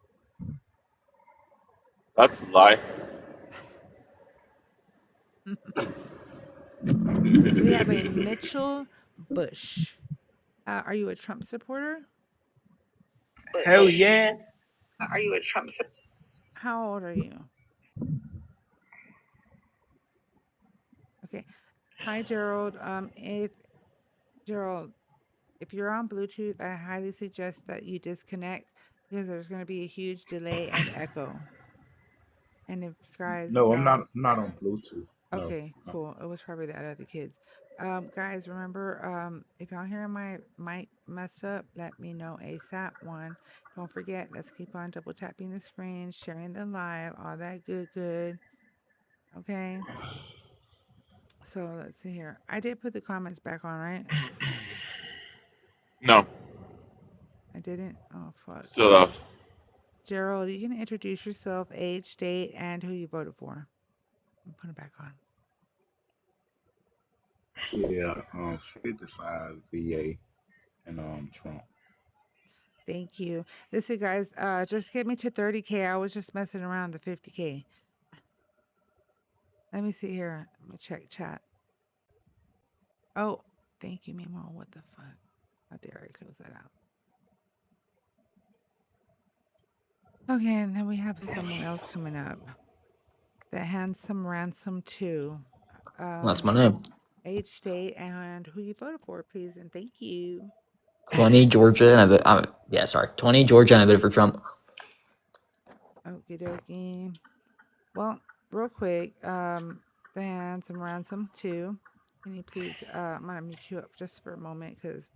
That's a lie. We have a Mitchell Bush. Are you a Trump supporter? Hell yeah. Are you a Trump supporter? How old are you? Okay. Hi, Gerald. Gerald, if you're on Bluetooth, I highly suggest that you disconnect because there's going to be a huge delay and echo. And if you guys No, I'm don't, not on Bluetooth. No, okay, no. cool. It was probably the other kids. Guys, remember, if y'all hearing my mic messed up, let me know ASAP. One, don't forget, let's keep on double tapping the screen, sharing the live, all that good. Okay. So let's see here. I did put the comments back on, right? No, I didn't. Oh fuck. still off. Gerald, you can introduce yourself, age, date, and who you voted for. And put it back on. Yeah, 55 VA and Trump. Thank you. Listen, guys, just get me to 30K. I was just messing around the 50K. Let me see here. Let me check chat. Oh, thank you, Mimo. What the fuck? How dare I close that out? Okay, and then we have someone else coming up. The Handsome Ransom 2. That's my name. Age, state, and who you voted for, please. And thank you. 20 Georgia, and sorry, 20 Georgia, and I voted for Trump. Okie dokie. Well, real quick, the handsome ransom too. Can you please? I'm gonna mute you up just for a moment because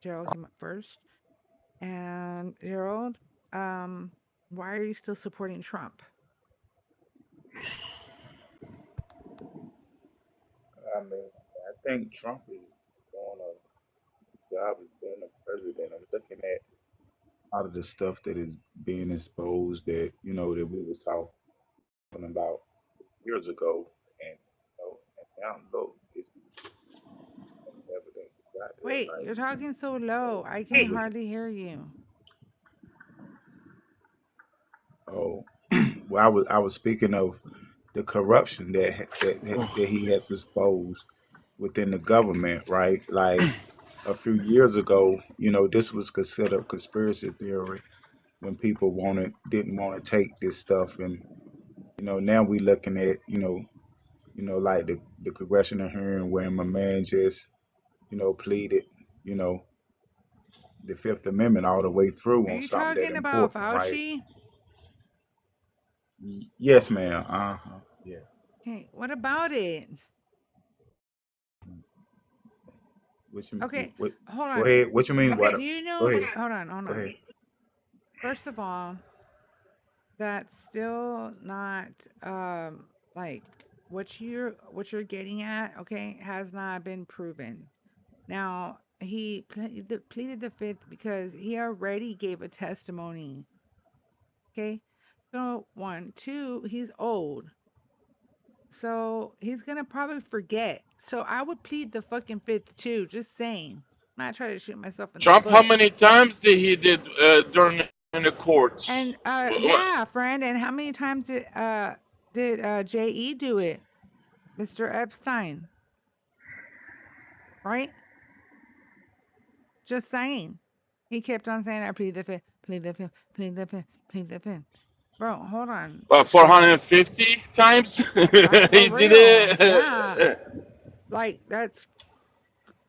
Gerald came up first. And Gerald, why are you still supporting Trump? I mean, I think Trump is doing a job as being a president. I'm looking at a lot of the stuff that is being exposed that that we was talking about years ago, and and now look, it's evidence is out there. Wait, you're talking so low. I Like, can hardly hear you. oh, well, I was speaking of the corruption that he has exposed within the government, right? Like a few years ago, this was considered conspiracy theory when people didn't want to take this stuff, and now we looking at like the congressional hearing where my man just pleaded you know the Fifth Amendment all the way through Are on you something that talking about important, right? Fauci? Yes, ma'am. Yeah. Okay, what about it? What you Okay, what? hold Go on. ahead. What you mean? Okay, What? do you Go know? ahead. Hold on, hold Go on. ahead. First of all, that's still not like what you're getting at. Okay, has not been proven. Now he pleaded the fifth because he already gave a testimony. Okay, so 1, 2, he's old. So he's gonna probably forget. So I would plead the fucking fifth too. Just saying. I'm not trying to shoot myself in the Trump, how foot. many times did he did during in the courts? And yeah, friend. And how many times did JE do it, Mr. Epstein? Right? Just saying. He kept on saying, "I plead the fifth, plead the fifth, plead the fifth, plead the fifth." Bro, hold on. 450 times Like for he did real. Yeah. it. Like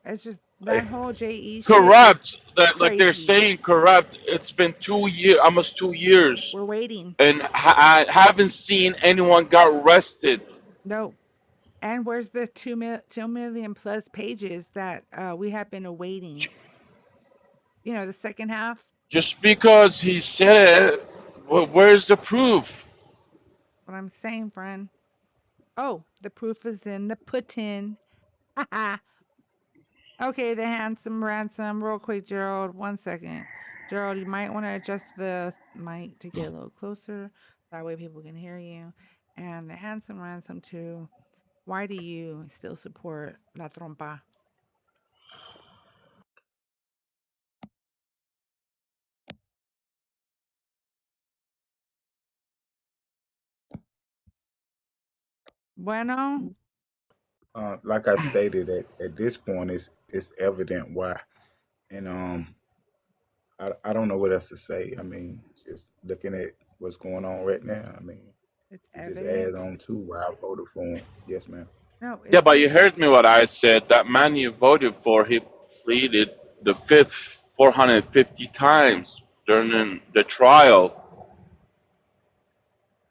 it's just that whole JE shit is Corrupt. That like they're crazy. saying corrupt. It's been 2 years, almost 2 years, We're waiting. and I haven't seen anyone got arrested. No. And where's the 2 million plus pages that we have been awaiting? The second half. Just because he said it, where's the proof? What I'm saying, friend. Oh, the proof is in the pudding. Haha. Okay, the handsome ransom. Real quick, Gerald. 1 second. Gerald, you might want to adjust the mic to get a little closer. That way people can hear you. And the handsome ransom too. Why do you still support La Trompa? Bueno. Like I stated, at this point, it's evident why, and I don't know what else to say. I mean, just looking at what's going on right now, I mean, It's it just adds evident. on to why I voted for him. Yes, ma'am. No, Yeah, it's but you heard me what I said. That man you voted for, he pleaded the fifth 450 times during the trial,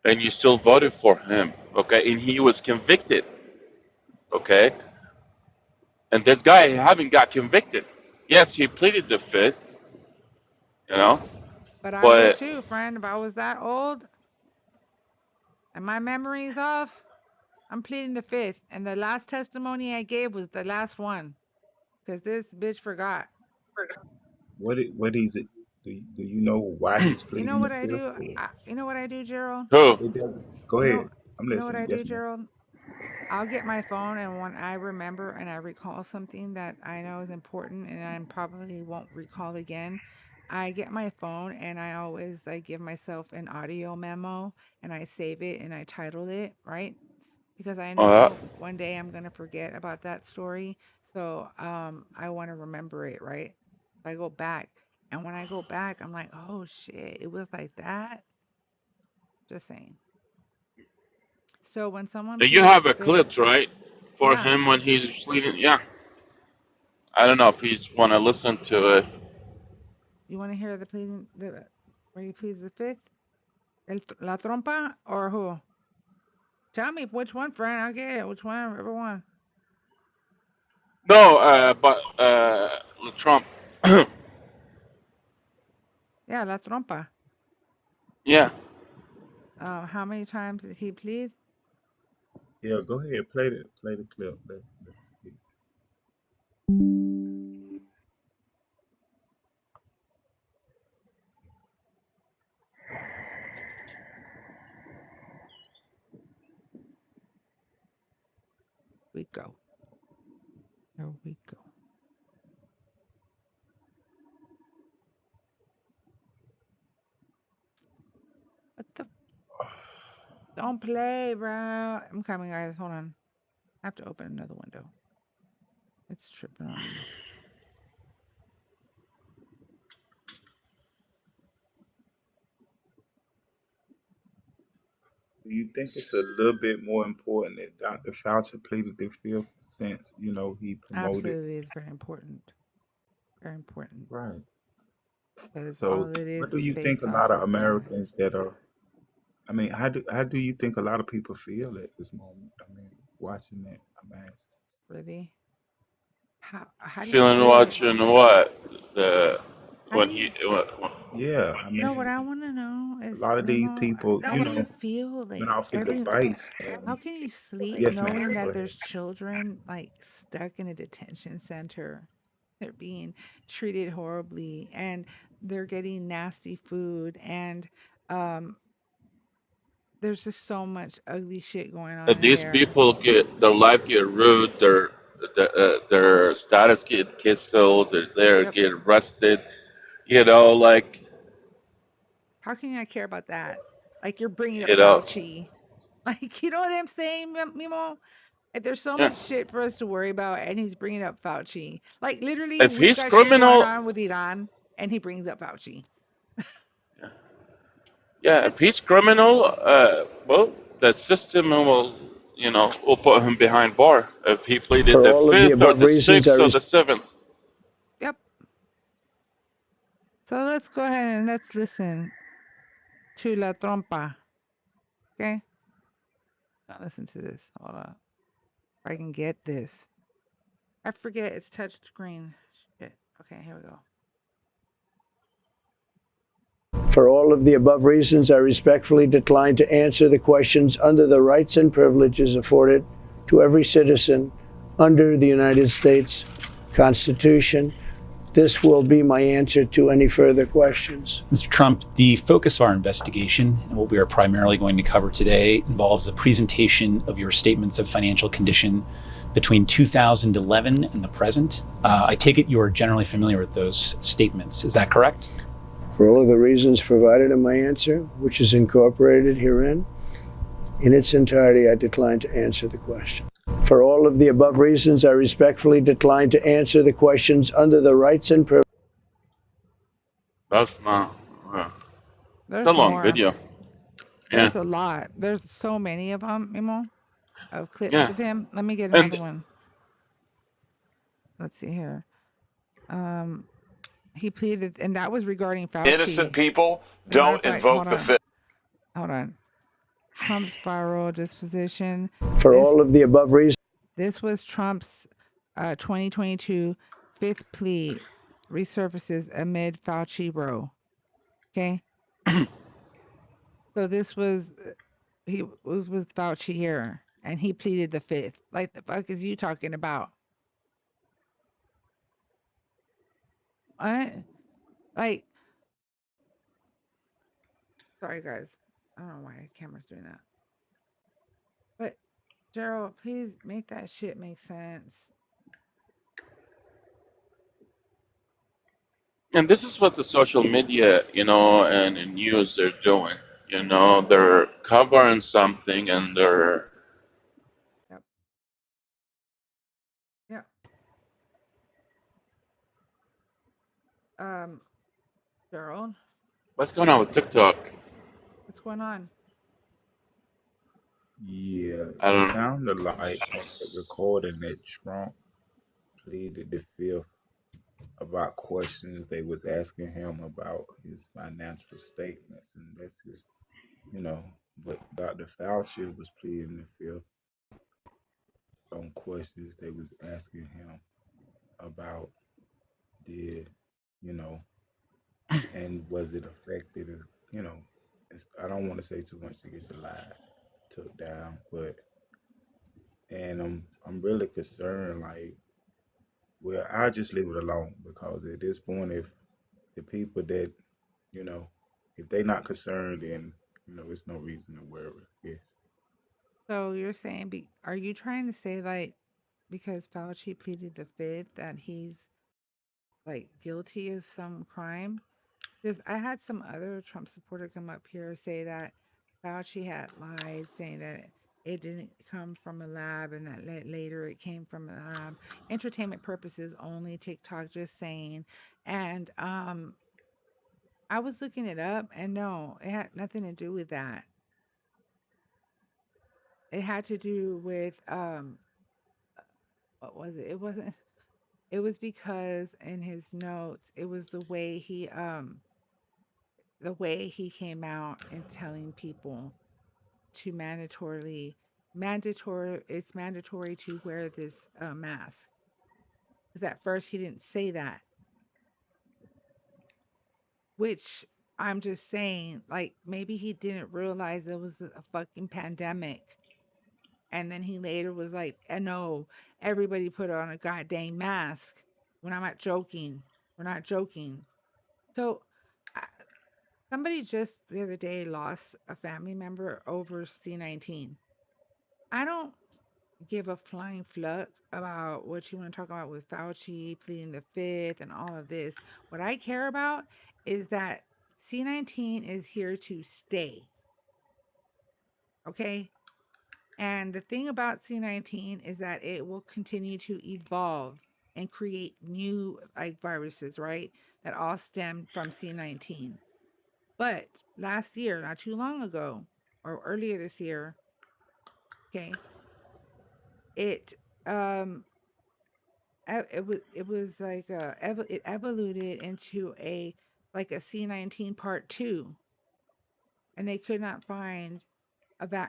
and you still voted for him. Okay, and he was convicted. Okay, and this guy haven't got convicted. Yes, he pleaded the fifth. You know, But I would but too, friend. If I was that old and my memory's off, I'm pleading the fifth. And the last testimony I gave was the last one. Because this bitch forgot. What is it? Do you know why he's You know pleading the what I fifth? do? You know what I do, Gerald? who? It doesn't. Go You know, ahead. I'm you know what listening. I do, Yes, ma'am. Gerald? I'll get my phone, and when I remember and I recall something that I know is important and I probably won't recall again, I get my phone and I give myself an audio memo and I save it and I title it, right? Because I Uh, know one day I'm gonna forget about that story. So I want to remember it, right? I go back. And when I go back, I'm like, oh shit, it was like that. Just saying. So when someone you pleads have the a fifth, clips, right? For yeah, him when he's pleading. Yeah, I don't know if he's want to listen to it. You want to hear the pleading, where he pleads the fifth? La trompa or who? Tell me which one, friend. I'll get it. Which one? Whichever one. No, but Trump. Yeah, la trompa. Yeah. How many times did he plead? Yeah, go ahead, play the clip. Let's see. We go. Here we go. What the? Don't play, bro. I'm coming, guys. Hold on. I have to open another window. It's tripping on me. Do you think it's a little bit more important that Dr. Fauci pleaded the fifth since, he promoted? Absolutely, it's very important. Very important. Right. Because So all it what do is you think based a off lot of of Americans that are, I mean, how do you think a lot of people feel at this moment? I mean, watching that, I'm asking. really. How do you Feeling feel? watching what the How do when you? he when, Yeah, I No, what mean, I want to know a is, lot of these Mimo, people, how do you feel went like off his advice how and can you sleep yes, knowing ma'am. Go that ahead. there's children like stuck in a detention center? They're being treated horribly and they're getting nasty food and um there's just so much ugly shit going on in these there. people get their life get ruined, their status gets sold, they're Yep. get arrested. You know, like How can you not care about that? Like you're bringing up you know, Fauci. Like, you know what I'm saying, Mimo? Like, there's so yeah. much shit for us to worry about, and he's bringing up Fauci. Like, literally, If we've he's got shit going criminal, on with Iran, and he brings up Fauci. yeah, yeah, if That's he's criminal, well, the system will put him behind bar if he pleaded For the all of the fifth or above the reasons, sixth or the seventh. yep. So let's go ahead and let's listen to La Trompa. Okay? Now listen to this. Hold on. If I can get this. I forget it's touch screen. Shit. Okay, here we go. For all of the above reasons, I respectfully decline to answer the questions under the rights and privileges afforded to every citizen under the United States Constitution. This will be my answer to any further questions. Mr. Trump, the focus of our investigation and what we are primarily going to cover today involves the presentation of your statements of financial condition between 2011 and the present. I take it you are generally familiar with those statements. Is that correct? For all of the reasons provided in my answer, which is incorporated herein, in its entirety, I decline to answer the question. For all of the above reasons, I respectfully decline to answer the questions under the rights and privileges. That's not. It's a There's long more. video. Yeah, There's a lot. There's so many of them, Mimo, of clips yeah, of him. Let me get and another one. Let's see here. He pleaded, and that was regarding Fauci. Innocent people As a matter don't of fact, invoke the fifth. hold on. Trump's viral disposition. For This all of the above reasons. this was Trump's 2022 fifth plea resurfaces amid Fauci row. Okay. So this was he was with Fauci here, and he pleaded the fifth. Like the fuck is you talking about? What? Like, sorry guys, I don't know why the camera's doing that. But Gerald, please make that shit make sense. and this is what the social media, and the news they're doing. They're covering something and they're Yep. Yep. Gerald, what's going on with TikTok? what's going on? Yeah, I it don't know. sounded like on the recording that Trump pleaded the fifth about questions they was asking him about his financial statements, and that's just, you know. But Dr. Fauci was pleading the fifth on questions they was asking him about did, you know, and was it affected, you know. I don't want to say too much to get your live took down, but and I'm really concerned. Like, well, I'll just leave it alone because at this point, if the people that, you know, if they not concerned, then it's no reason to worry. Yeah. So you're saying, are you trying to say like because Fauci pleaded the fifth that he's like guilty of some crime? Because I had some other Trump supporter come up here say that Fauci had lied, saying that it didn't come from a lab and that later it came from a lab. Entertainment purposes only, TikTok just saying. And I was looking it up and no, it had nothing to do with that. It had to do with what was it? It wasn't it was because in his notes, it was the way he came out and telling people to it's mandatory to wear this mask, because at first he didn't say that, which I'm just saying, like, maybe he didn't realize it was a fucking pandemic, and then he later was like, no, everybody put on a goddamn mask when I'm not joking. We're not joking. So I, somebody just the other day lost a family member over C-19. I don't give a flying fuck about what you want to talk about with Fauci pleading the fifth and all of this. What I care about is that C-19 is here to stay. Okay? And the thing about C-19 is that it will continue to evolve and create new like viruses, right? That all stem from C-19. But last year, not too long ago, or earlier this year, okay, it um it was like it evoluted into a like a C-19 part 2, and they could not find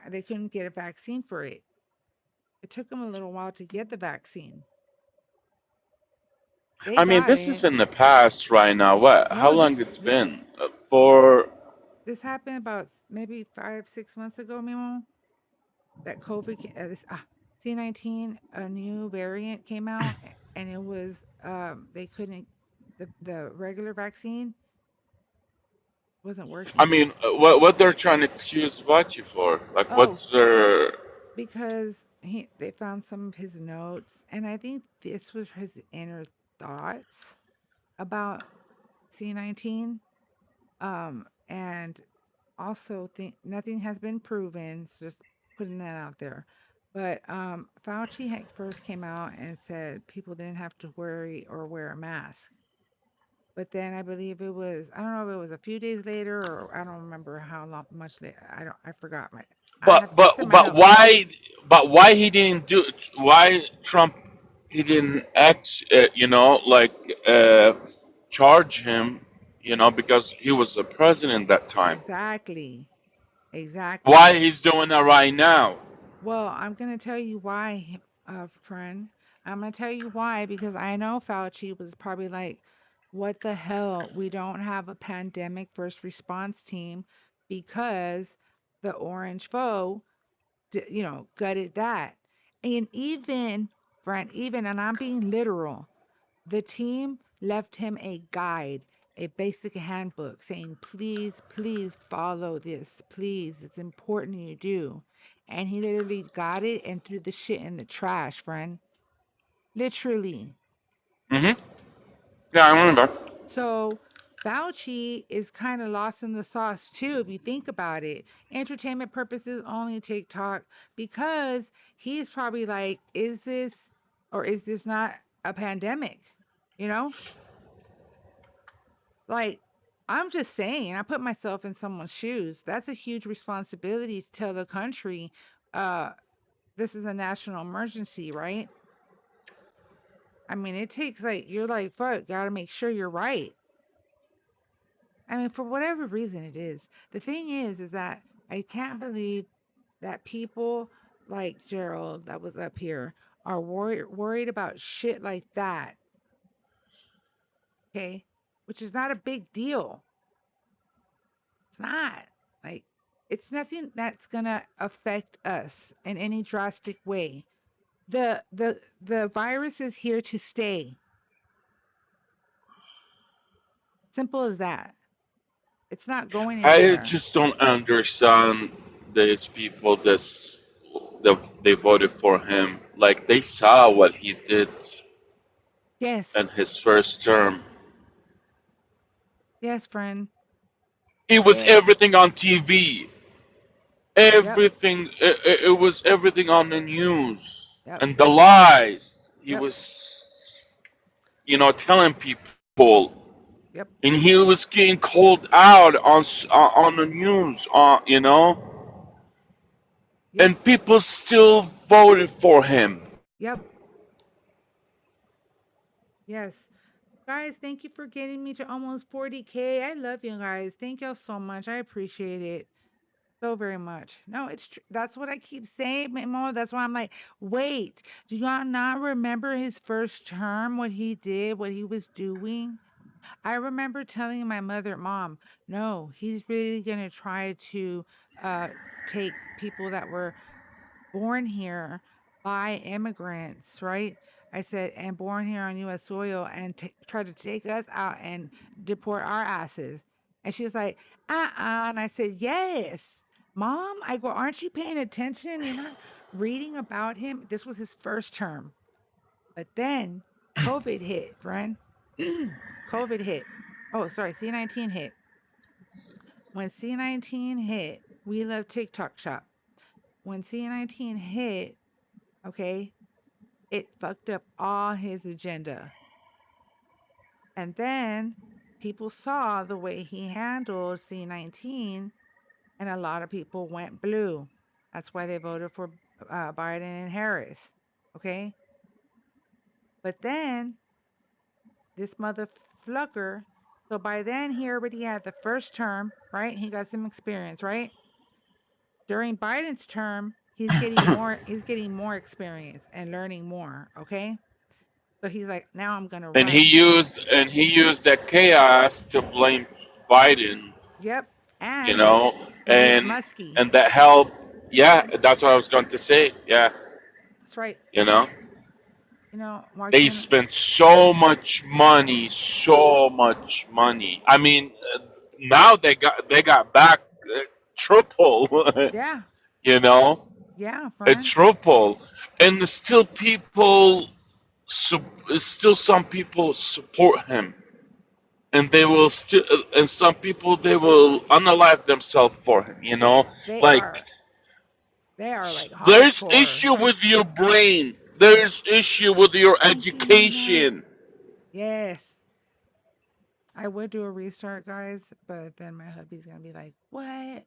they couldn't get a vaccine for it. It took them a little while to get the vaccine. They I mean, got this is it. in the past right now. What? How No, long it's been? For this happened about maybe 5-6 months ago, Mimo. That C-19, a new variant came out, and it was they couldn't the regular vaccine wasn't I working. mean, what they're trying to accuse Vachi for? Like, Oh, what's their? because they found some of his notes, and I think this was his inner thoughts about C-19. And also think nothing has been proven. It's just putting that out there. But Fauci first came out and said people didn't have to worry or wear a mask. But then I believe I don't know if it was a few days later or I don't remember how long, much later. I forgot it's in my notes. But why he didn't do? Why Trump? He didn't act. Like charge him. Because he was the president that time. Exactly. Why Exactly. he's doing that right now? Well, I'm going to tell you why, friend. I'm going to tell you why because I know Fauci was probably like, what the hell? We don't have a pandemic first response team because the orange foe, gutted that. And even, friend, and I'm being literal, the team left him a guide, a basic handbook saying, please, please follow this. Please, it's important you do. And he literally got it and threw the shit in the trash, friend. Literally. Hmm. Yeah, I remember. So Fauci is kind of lost in the sauce too, if you think about it. Entertainment purposes only TikTok because he's probably like, is this or is this not a pandemic? You know? Like, I'm just saying, I put myself in someone's shoes. That's a huge responsibility to tell the country, uh, this is a national emergency, right? I mean, it takes like you're like, fuck, gotta make sure you're right. I mean, for whatever reason it is. The thing is that I can't believe that people like Gerald that was up here are worried about shit like that. Okay, which is not a big deal. It's not like it's nothing that's gonna affect us in any drastic way. The virus is here to stay. Simple as that. It's not going I anywhere. just don't understand these people that they voted for him. Like they saw what he did in Yes. his first term. Yes, friend. It was Yes. everything on TV. Yep. Everything. It was everything on the news Yep. and the lies. He Yep. was, telling people, Yep. and he was getting called out on the news. Yep. And people still voted for him. Yep. Yes. Guys, thank you for getting me to almost 40K. I love you guys. Thank y'all so much. I appreciate it so very much. No, it's true. That's what I keep saying, Mamo. That's why I'm like, wait, do y'all not remember his first term, what he did, what he was doing? I remember telling my mother, Mom, no, he's really going to try to uh, take people that were born here by immigrants, right? I said, and born here on U.S. soil and try to take us out and deport our asses. And she's like, And I said, yes, Mom. I go, aren't you paying attention? You're not reading about him. This was his first term. But then COVID hit, friend. COVID hit. Oh, sorry, C-19 hit. When C-19 hit, we love TikTok shop. When C-19 hit, okay, it fucked up all his agenda. And then people saw the way he handled C-19, and a lot of people went blue. That's why they voted for Biden and Harris, okay? But then this motherfucker, so by then he already had the first term, right? He got some experience, right? During Biden's term, he's getting more experience and learning more, okay? So he's like, now I'm gonna And he run. used that chaos to blame Biden, Yep. you And know, he used and Muskie. and that helped. Yeah, that's what I was going to say. Yeah, That's right. you know, Why they can't spent so much money, so much money. I mean, now they got back triple, yeah, you know, yeah, a friend. triple, and still still some people support him, and they will still, and some people they will unalive themselves for him. They Like are like there's hardcore. issue with your brain. There's issue with your Thank you, Nina. education. Yes. I would do a restart, guys, but then my hubby's gonna be like, "What?"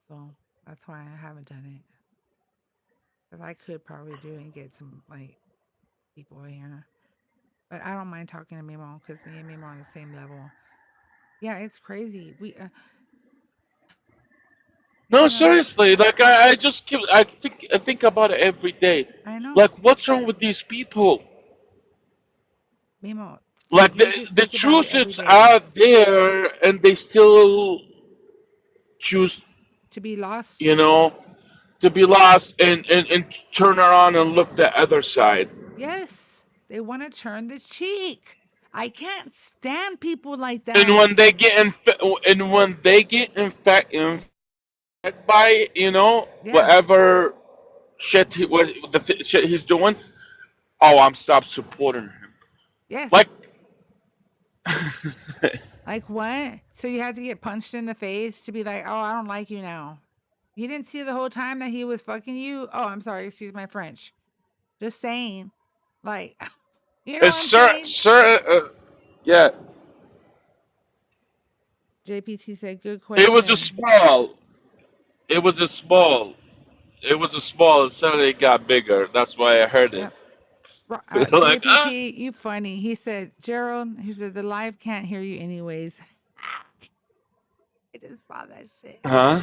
So that's why I haven't done it. Because I could probably do it and get some like people here, but I don't mind talking to Mimo because me and Mimo are on the same level. Yeah, it's crazy. No, You know, seriously. Like I think about it every day. I know, Like what's wrong with these people? Mimo. Like You the should the think about it truth every is day. out there, and they still choose, To be lost. you know, to be lost and turn around and look the other side. Yes, they want to turn the cheek. I can't stand people like And that. when they get infected by Yeah. whatever shit he's doing, oh, I'm stop supporting him. Like, Yes. Like what? So you had to get punched in the face to be like, "Oh, I don't like you now." You didn't see the whole time that he was fucking you? Oh, I'm sorry. Excuse my French. Just saying. Like, you know it's what I'm saying? yeah. JPT said, "Good It was a question." small. It was a small. It was a small. It suddenly got bigger. That's why I heard it. Yep. Like, JPT, you funny. He said, Gerald, he said, the live can't hear you anyways. I just saw that shit. huh?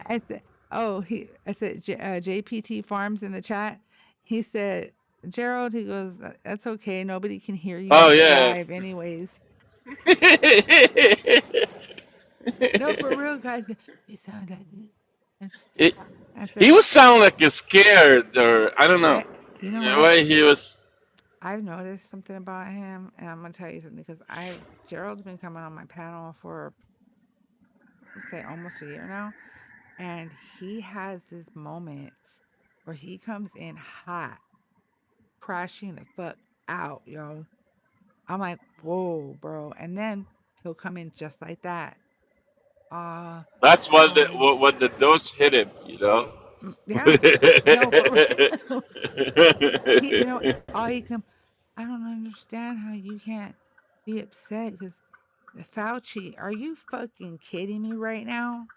I said, I said, JPT Farms in the chat. He said, Gerald, he goes, that's okay. Nobody can hear you Oh yeah. live anyways. No, for real, guys. You sound like It, I he said, was sounding like he's scared, or I don't know. you know The what? way he was. I've noticed something about him, and I'm gonna tell you something because Gerald's been coming on my panel for let's say almost a year now, and he has his moments where he comes in hot, crashing the fuck out, yo. I'm like, whoa, bro, and then he'll come in just like that. Uh, That's what the hi. what the dose hit him, you know. Yeah, no, for real. You know, all he come. I don't understand how you can't be upset because Fauci, are you fucking kidding me right now?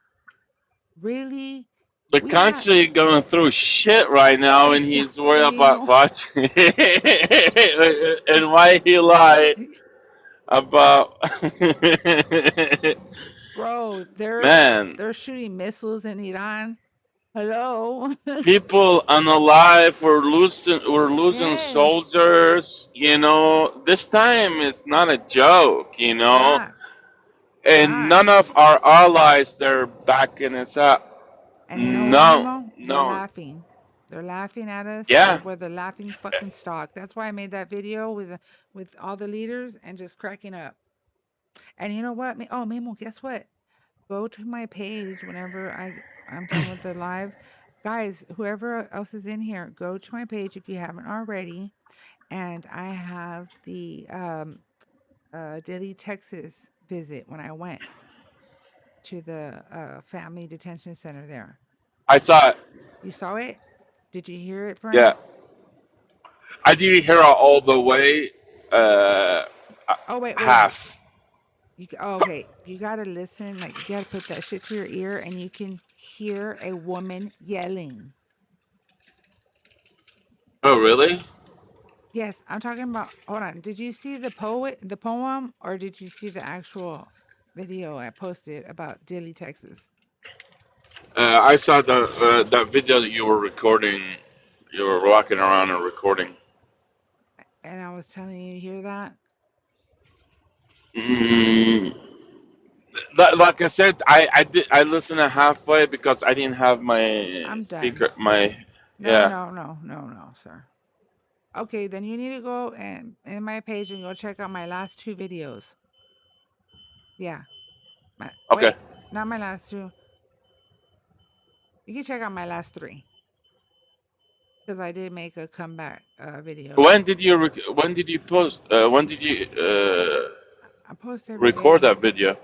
Really? The We have country going through shit right now, and he's worried exactly about more. what and why he lied about. Bro, they're Man, they're shooting missiles in Iran. Hello? people unalive. We're losing Yes. soldiers. You know, this time is not a joke. You know, Not, and not. none of our allies they're backing us up. And you know what, No, Mimo? They're no, laughing. They're laughing at us. yeah. We're the laughing fucking stock. That's why I made that video with all the leaders and just cracking up. And you know what? Oh, Mimo, guess what? Go to my page whenever I'm done with the live. Guys, whoever else is in here, go to my page if you haven't already. And I have the Daily Texas visit when I went to the family detention center there. I saw it. You saw it? Did you hear it, Yeah, friend? I didn't hear it all the way. Uh, Oh, wait. half. Okay. You got to listen. Like, you got to put that shit to your ear and you can hear a woman yelling. Oh, really? Yes, I'm talking about. Hold on. Did you see the poem, or did you see the actual video I posted about Dilly, Texas? I saw the that video that you were recording. You were walking around and recording. And I was telling you, hear that? Mm, like I said, I listened to halfway because I didn't have my I'm done. speaker. My No, yeah. no, no, no, no, sir. Okay, then you need to go and in my page and go check out my last two videos. Yeah. Okay. Wait, not my last two. You can check out my last three because I did make a comeback video. When did you post? When did you I post every record day. that video?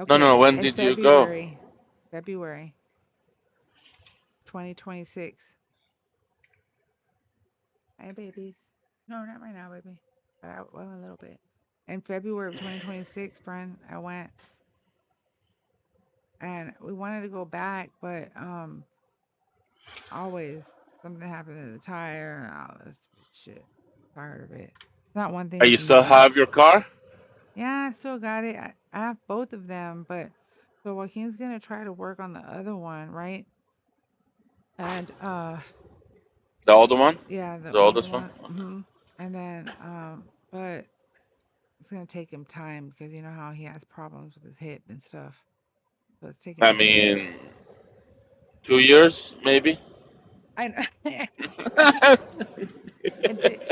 No, no. Okay, When in did you go? February 2026. Hey, babies. No, not right now, baby. Well, a little bit. In February of 2026, friend, I went and we wanted to go back, but always something happened to the tire and all this shit. Tired of it. It's not one thing, Are it's you still another. have your car? Yeah, I still got it. I have both of them, but so Joaquin's gonna try to work on the other one, right? And The older one? yeah, the The older oldest one? one. And then but it's gonna take him time because you know how he has problems with his hip and stuff. So it's taking I him time. mean, 2 years maybe. I know.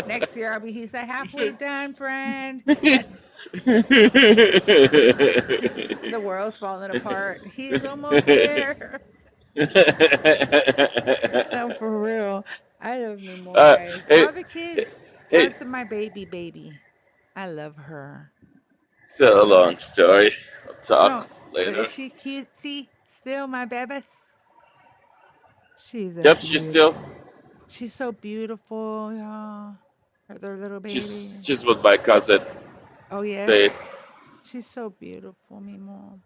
Next year I'll be. He said halfway done, friend. The world's falling apart. He's almost there. No, for real. I love me more, uh, guys. hey, All the kids. hey, How's my baby? I love her. it's a long story. I'll talk No, but later. is she cutesy? Still my baby? She's a Yep, she's still. beautiful. She's so beautiful, y'all. Their little baby. She's with my cousin. Oh yes, They. she's so beautiful, me mom.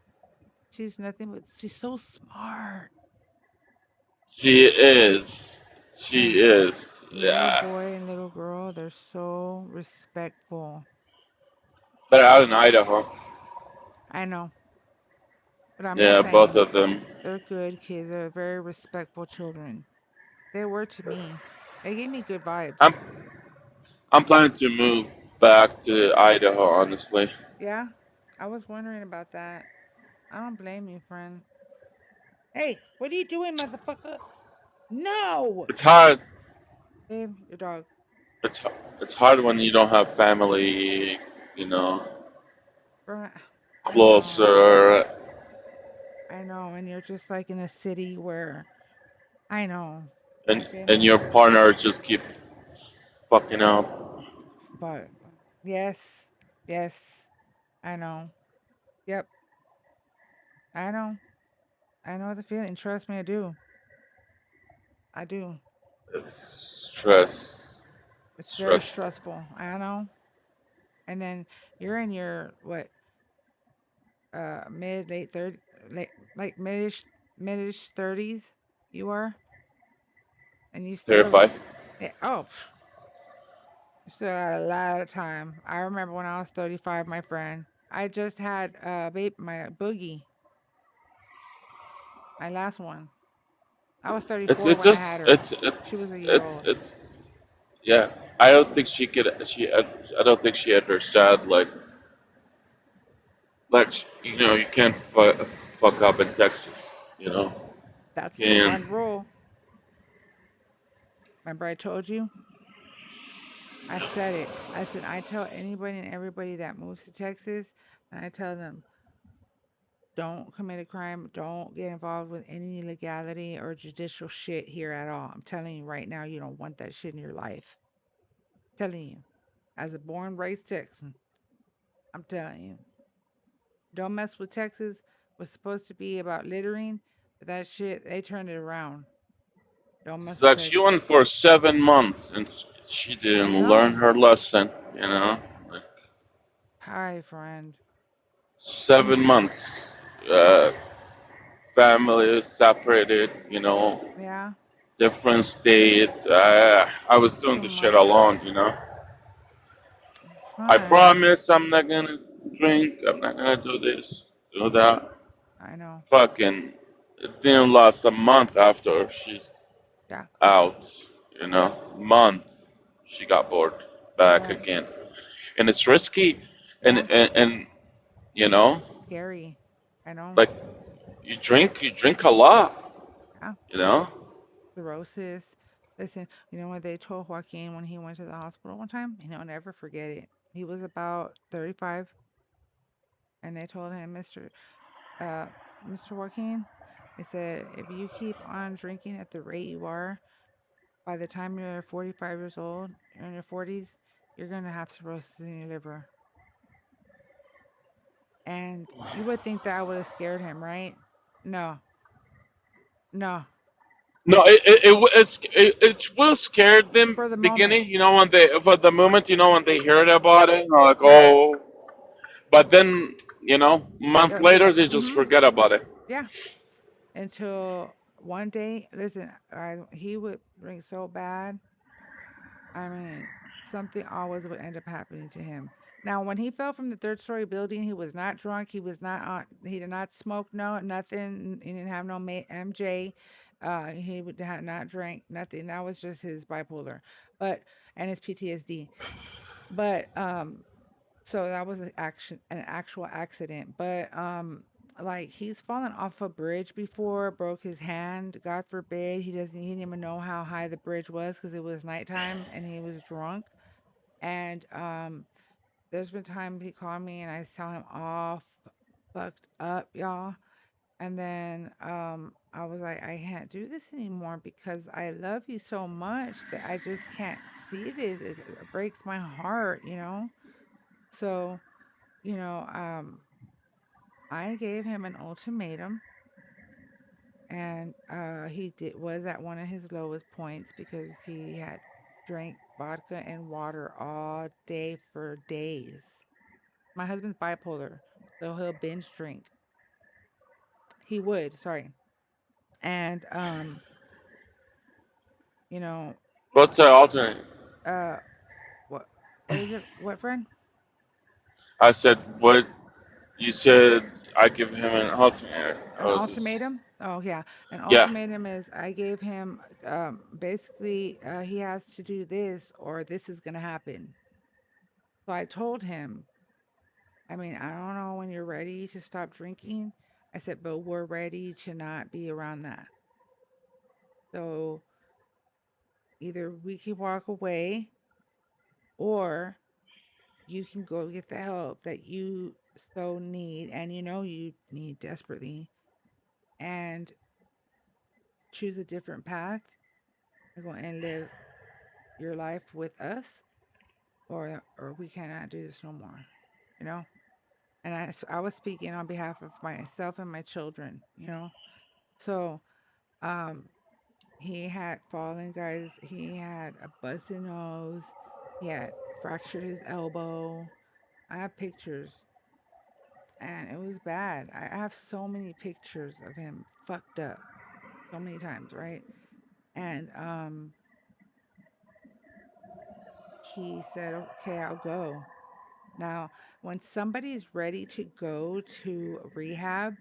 She's nothing but she's so smart. She is. She And is. Little Yeah, boy and little girl, they're so respectful. they're out in Idaho. I know, but I'm just Yeah, both saying, of them. they're good kids. They're very respectful children. They were to me. They gave me good vibes. I'm I'm planning to move back to Idaho. Honestly, Yeah, I was wondering about that. I don't blame you, friend. Hey, what are you doing, motherfucker? No! it's hard. Babe, your dog. It's it's hard when you don't have family. You know, Bro, I know. closer, I know. And you're just like in a city where I know. and I've been and your there. partner just keep fucking up. But yes, yes, I know. Yep, I know. I know the feeling. Trust me, I do. I do. It's stress, It's very stressful. stressful. I know. And then you're in your what, mid late third, late like midish 30s. You are, and you still, Terrified. oh, you still got a lot of time. I remember when I was 35, my friend. I just had my boogie, my last one. I was It's 34 it's when I just had her. it's She was it's a year it's old. it's yeah. I don't think she could. I don't think she understood you know you can't fuck up in Texas. You know, That's the and one rule. Remember I told you? I said it. I said I tell anybody and everybody that moves to Texas, and I tell them, don't commit a crime, don't get involved with any illegality or judicial shit here at all. I'm telling you right now, you don't want that shit in your life. I'm telling you, as a born raised Texan, I'm telling you, don't mess with Texas. Was supposed to be about littering, but that shit they turned it around. Don't it's mess with like she Texas. went for 7 months and she I didn't learn know. her lesson. You know, like Hi, friend. And 7 months. Uh, Family is separated. You know, yeah, different state. I was doing too the shit much. alone. You know. I Fine. promise I'm not gonna drink. I'm not gonna do this, do that. I know. Fucking, it didn't last a month after she's Yeah. out. You Yep. know, month. She got bored back Right. again, and it's risky, and Yeah. and you know, Scary. I know. like you drink a lot. Yeah. You know, Cirrhosis. Listen, you know what they told Joaquin when he went to the hospital one time? And he'll never forget it. He was about 35, and they told him, uh, Mr. Joaquin, they said, if you keep on drinking at the rate you are, by the time you're 45 years old, you're in your 40s, you're going to have cirrhosis in your liver. And you would think that would have scared him, right? No, no. no, it will scare them For the moment. beginning. You know, when they for the moment, you know, when they heard about it, they're like, Right. oh. But then, you know, a month They'll get later, it. they just forget about it. Yeah. Until one day, listen, he would drink so bad. I mean, something always would end up happening to him. Now, when he fell from the third-story building, he was not drunk. He was not on. He did not smoke. No, nothing. He didn't have no MJ. He would had not drank nothing. That was just his bipolar, but and his PTSD. But so that was an actual accident. But like he's fallen off a bridge before, broke his hand. God forbid. He didn't even know how high the bridge was because it was nighttime and he was drunk. And there's been times he called me and I saw him all fucked up, y'all. And then I was like, I can't do this anymore because I love you so much that I just can't see this. It breaks my heart, you know? So, you know, I gave him an ultimatum, and he did was at one of his lowest points because he had drank vodka and water all day for days. My husband's bipolar, so he'll binge drink. He would, sorry. And you know, What's the alternate? Uh, what what is it? What friend? I said what you said. I give him an alternate. I An was just ultimatum? Oh yeah, an yeah. ultimatum is I gave him basically he has to do this or this is gonna happen. So I told him, I mean, I don't know when you're ready to stop drinking. I said, but we're ready to not be around that. So either we can walk away or you can go get the help that you so need and you know you need desperately and choose a different path and go and live your life with us or we cannot do this no more, you know? And I was speaking on behalf of myself and my children, you know? So, um, he had fallen, guys. He had a busted nose. He had fractured his elbow. I have pictures, and it was bad. I have so many pictures of him fucked up so many times, right? And he said, "Okay, I'll go." Now, when somebody's ready to go to rehab,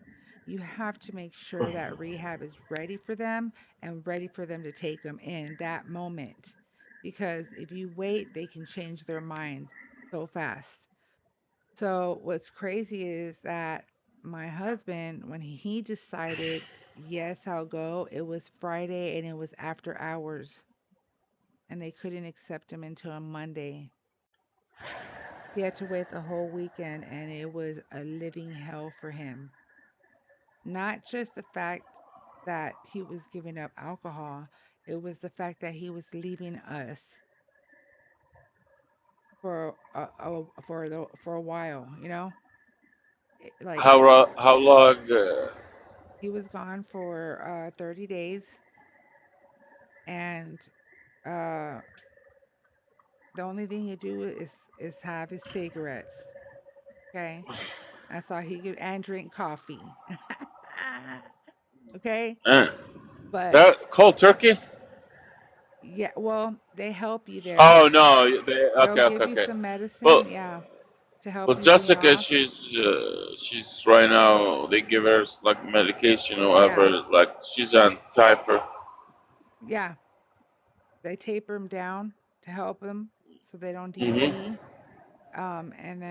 you have to make sure that rehab is ready for them and ready for them to take them in that moment. Because if you wait, they can change their mind so fast. So, what's crazy is that my husband, when he decided, yes, I'll go, it was Friday and it was after hours, and they couldn't accept him until Monday. He had to wait the whole weekend, and it was a living hell for him. Not just the fact that he was giving up alcohol, it was the fact that he was leaving us for a while, you know? Like How long? he was gone for 30 days and uh the only thing he do is have his cigarettes, okay? That's all he could and drink coffee. Okay? Uh, But that cold turkey? yeah, well, they help you there. Oh no. They, They'll okay, okay, give you okay. some medicine, Well, yeah, to well, help you wean Jessica, off. she's right now. They give her like medication or Yeah, whatever. Like she's on typer. yeah. They taper them down to help them so they don't Mhm. DT. And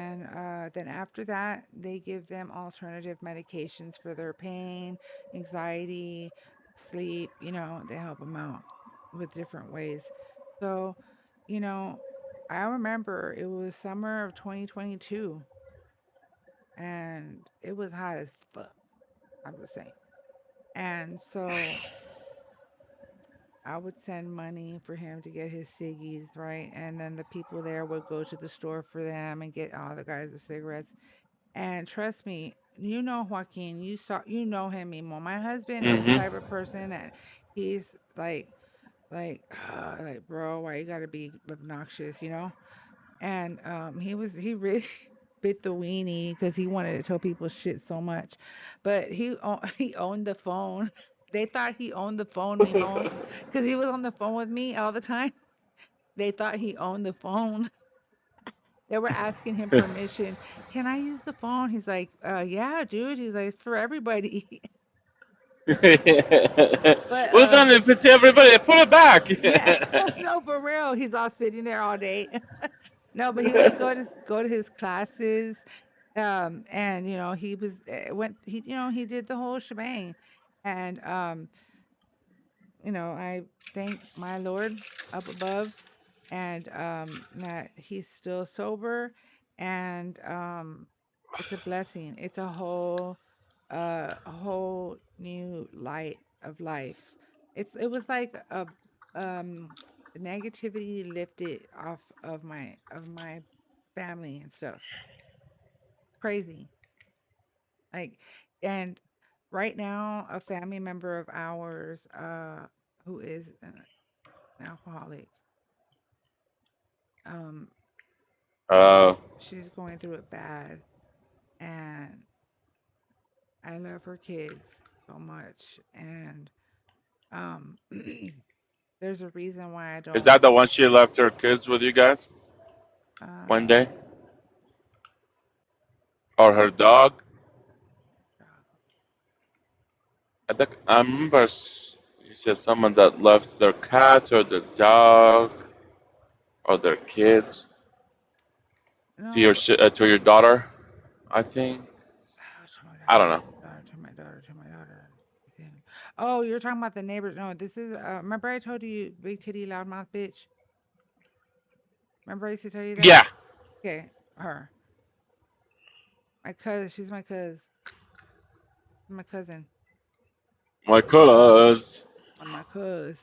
then after that, they give them alternative medications for their pain, anxiety, sleep. You know, they help them out with different ways. So, you know, I remember it was summer of 2022 and it was hot as fuck. I'm just saying. And so I would send money for him to get his ciggies, right? And then the people there would go to the store for them and get all the guys the cigarettes. And trust me, you know Joaquin, you know him, Mimo. My husband is the Mhm. type of person that he's like, like, bro, why you gotta be obnoxious, you know? And he really bit the weenie because he wanted to tell people shit so much, but he owned the phone. They thought he owned the phone, Mimo, because he was on the phone with me all the time. They thought he owned the phone. They were asking him permission. Can I use the phone? He's like, yeah, dude. He's like, it's for everybody. But Well, then if it's everybody, put it back. yeah, no, for real. He's all sitting there all day. No, but he would go to his classes, and he was went he he did the whole shebang, and I thank my Lord up above, and that he's still sober, and it's a blessing. It's a whole new light of life. It was like a negativity lifted off of my family and stuff. Crazy. Like, and right now, a family member of ours, who is an alcoholic, um, uh, she's going through it bad, and I love her kids so much, and um, There's a reason why I Is don't. that the one she left her kids with you guys one Uh, day, or her dog? I remember you said someone that left their cat or their dog or their kids no, but to your daughter. I think to my I daughter, don't know. to my daughter. Yeah. Oh, you're talking about the neighbors. No, this is. Remember I told you, big titty, loudmouth bitch. Remember I used to tell you that? Yeah, Okay, her, my cousin. She's my cousin, my cuz. my cousin.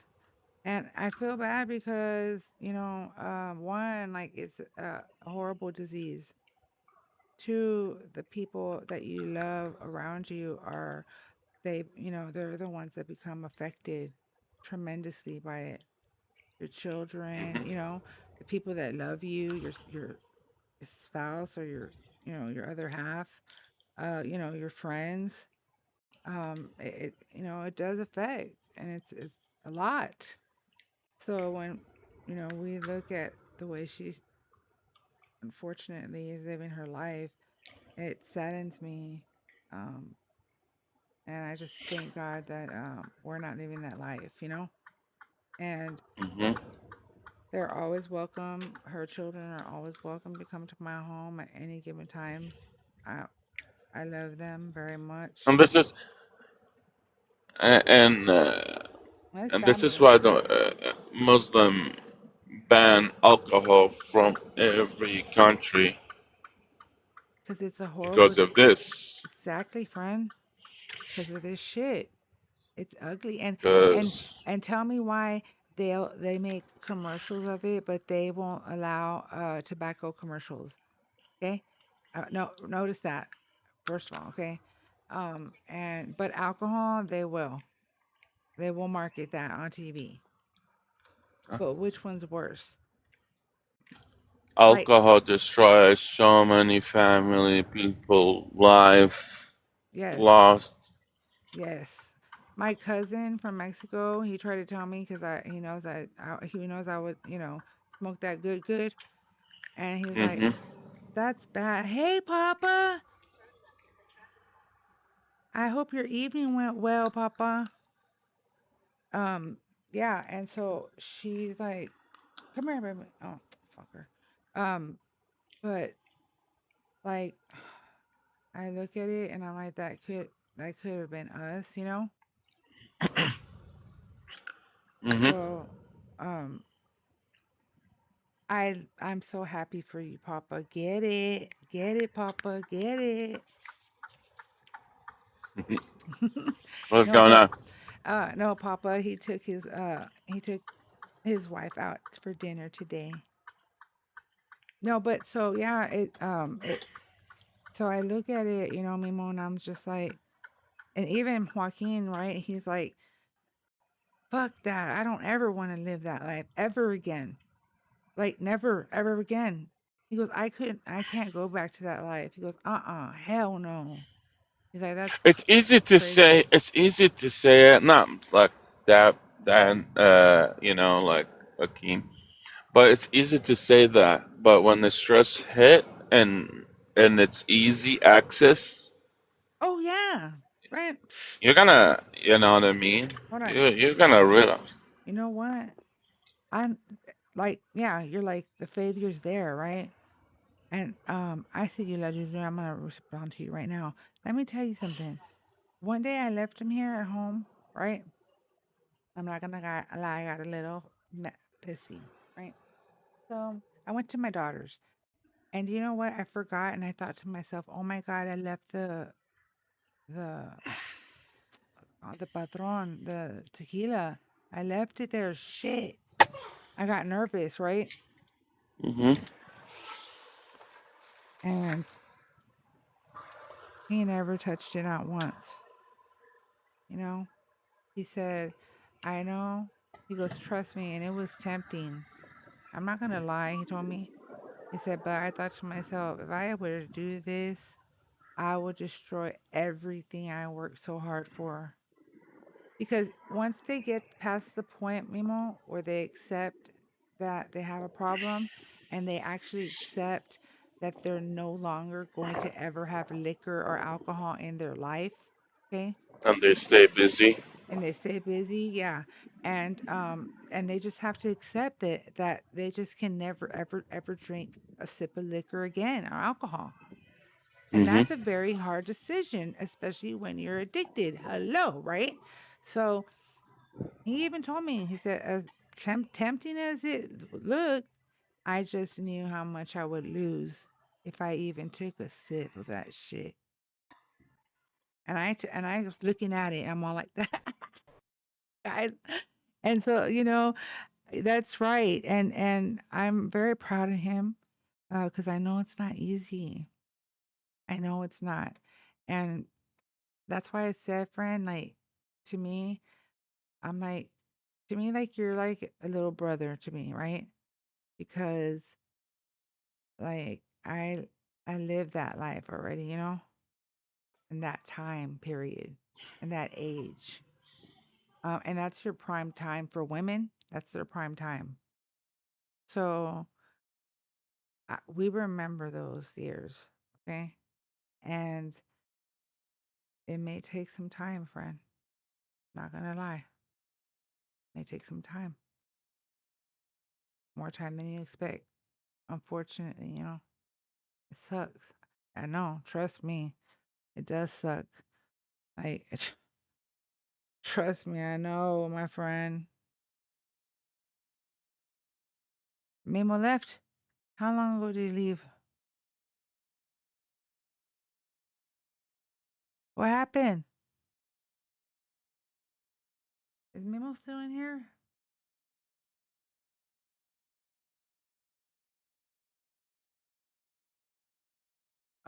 And I feel bad because, one, like it's a horrible disease. Two, the people that you love around you they're the ones that become affected tremendously by it. Your children, the people that love you, your spouse or your other half, your friends. It does affect, and it's a lot. So when, we look at the way she unfortunately is living her life, it saddens me. Um, and I just thank God that we're not living that life. And Hmm. they're always welcome. Her children are always welcome to come to my home at any given time. I I love them very much. And this is and That's and this is family why the Muslim ban alcohol from every country because it's a horrible. because of this. Exactly, friend. Because of this shit. It's ugly. And Because and tell me why they make commercials of it, but they won't allow tobacco commercials. Okay? No, notice that first of all. Okay? And but alcohol they will. They will market that on TV. But which one's worse? Like, alcohol destroys so many family people life yes, lost. yes. My cousin from Mexico, he tried to tell me because he knows I would smoke that good, and he's like, Hmm. "That's bad." Hey, Papa, I hope your evening went well, Papa. Um, yeah, and so she's like, "Come here, baby." Oh, fuck her. Um, but like, I look at it and I'm like, that could have been us. Hmm. So, um, I'm so happy for you, Papa. Get it, Papa, get it. What's No, going but on? no, Papa. He took his wife out for dinner today. No, but so yeah, so I look at it, Mimo, and I'm just like, and even Joaquin, right? He's like, fuck that. I don't ever want to live that life ever again. Like never, ever again. He goes, I can't go back to that life. He goes, hell no. He's like, It's easy that's to crazy. say. It's easy to say it. Not like that. Like Akeem. But it's easy to say that. But when the stress hit and it's easy access, Oh yeah, right. you're gonna, you know what I mean. Hold on. You're gonna realize. You know what? I'm like, yeah, you're like the failure's there, right? And I see you, Legend. I'm gonna respond to you right now. Let me tell you something. One day I left him here at home, right? I'm not gonna lie, I got a little pissy, right? So I went to my daughter's, and you know what? I forgot, and I thought to myself, "Oh my God, I left the the patron, the tequila. I left it there. Shit." I got nervous, right? Hmm. And he never touched it, not once. You know, he said, "I know." He goes, "Trust me," and it was tempting. I'm not gonna lie. He told me. He said, "But I thought to myself, if I were to do this, I would destroy everything I worked so hard for." Because once they get past the point, Mimo, where they accept that they have a problem and they actually accept that they're no longer going to ever have liquor or alcohol in their life, okay? And they stay busy. And they stay busy, yeah. And they just have to accept that they just can never ever ever drink a sip of liquor again or alcohol. And Hmm. that's a very hard decision, especially when you're addicted. Hello, right? So he even told me, he said, as tempting as it looked, I just knew how much I would lose if I even took a sip of that shit. And I was looking at it, I'm all like that, guys. And so, that's right. And I'm very proud of him because I know it's not easy. I know it's not. And that's why I said, friend, like, to me, I'm like, to me, like, you're like a little brother to me, right? Because like I lived that life already, in that time period, in that age. And that's your prime time for women. That's their prime time. So we remember those years, okay? And it may take some time, friend. Not gonna lie. May take some time. More time than you expect. Unfortunately, it sucks. I know. Trust me. It does suck. Like, trust me, I know, my friend. Memo left. How long ago did he leave? What happened? Is Memo still in here?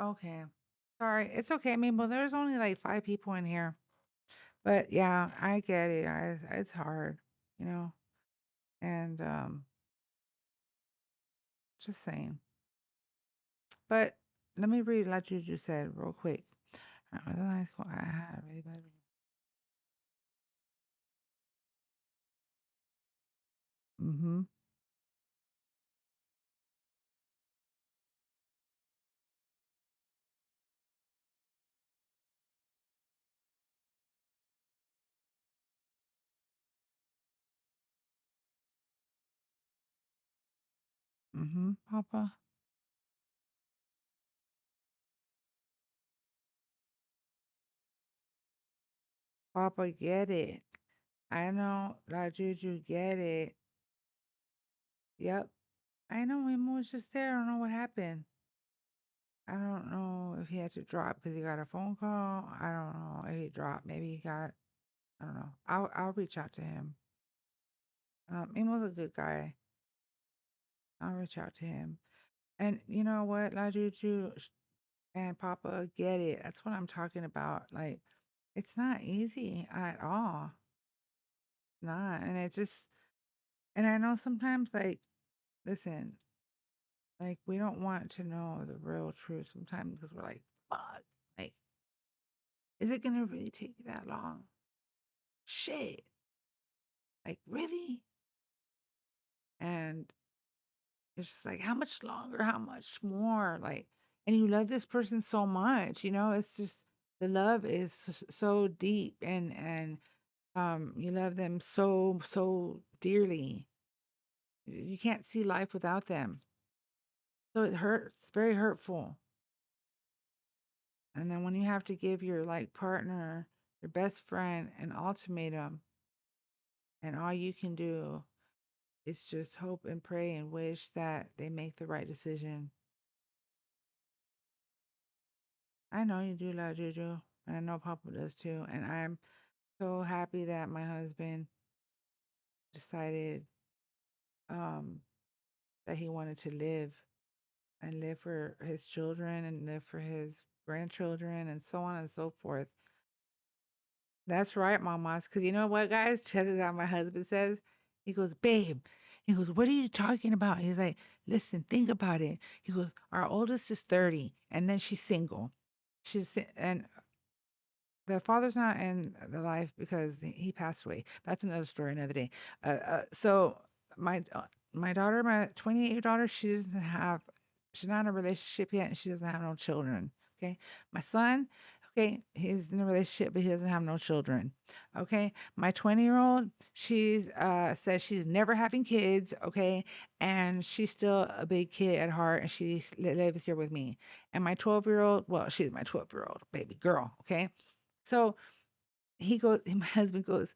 Okay. Sorry. It's okay, Memo. There's only like 5 people in here. But yeah, I get it. It's hard, you know? And just saying. But let me read like Juju said real quick. I had really bad. Mm-hmm. Mm-hmm, Papa. Papa, get it. I know, La Juju, get it. Yep. I know Memo was just there. I don't know what happened. I don't know if he had to drop because he got a phone call. I don't know if he dropped. Maybe he got. I don't know. I'll reach out to him. Memo's a good guy. I'll reach out to him. And you know what, La Juju and Papa, get it. That's what I'm talking about. Like, it's not easy at all. It's not. And it just. And I know sometimes, like, listen, like we don't want to know the real truth sometimes because we're like, fuck, like, is it gonna really take that long? Shit, like really? And it's just like, how much longer? How much more? Like, and you love this person so much, It's just the love is so deep, and you love them so dearly. You can't see life without them, so it hurts. Very hurtful. And then when you have to give your like partner, your best friend, an ultimatum, and all you can do is just hope and pray and wish that they make the right decision. I know you do love Juju, and I know Papa does too. And I'm so happy that my husband decided um, that he wanted to live and live for his children and live for his grandchildren and so on and so forth. That's right, mamas. Because you know what, guys? Check this out. My husband says, he goes, babe, he goes, what are you talking about? He's like, listen, think about it. He goes, our oldest is 30, and then she's single. And the father's not in the life because he passed away. That's another story, another day. So my my daughter, my 28-year daughter, she's not in a relationship yet, and she doesn't have no children. Okay, my son, okay, he's in a relationship, but he doesn't have no children. Okay, my 20-year-old, she's says she's never having kids. Okay, and she's still a big kid at heart, and she lives here with me. And my 12-year-old, well, she's my 12-year-old baby girl. Okay, so he goes, my husband goes,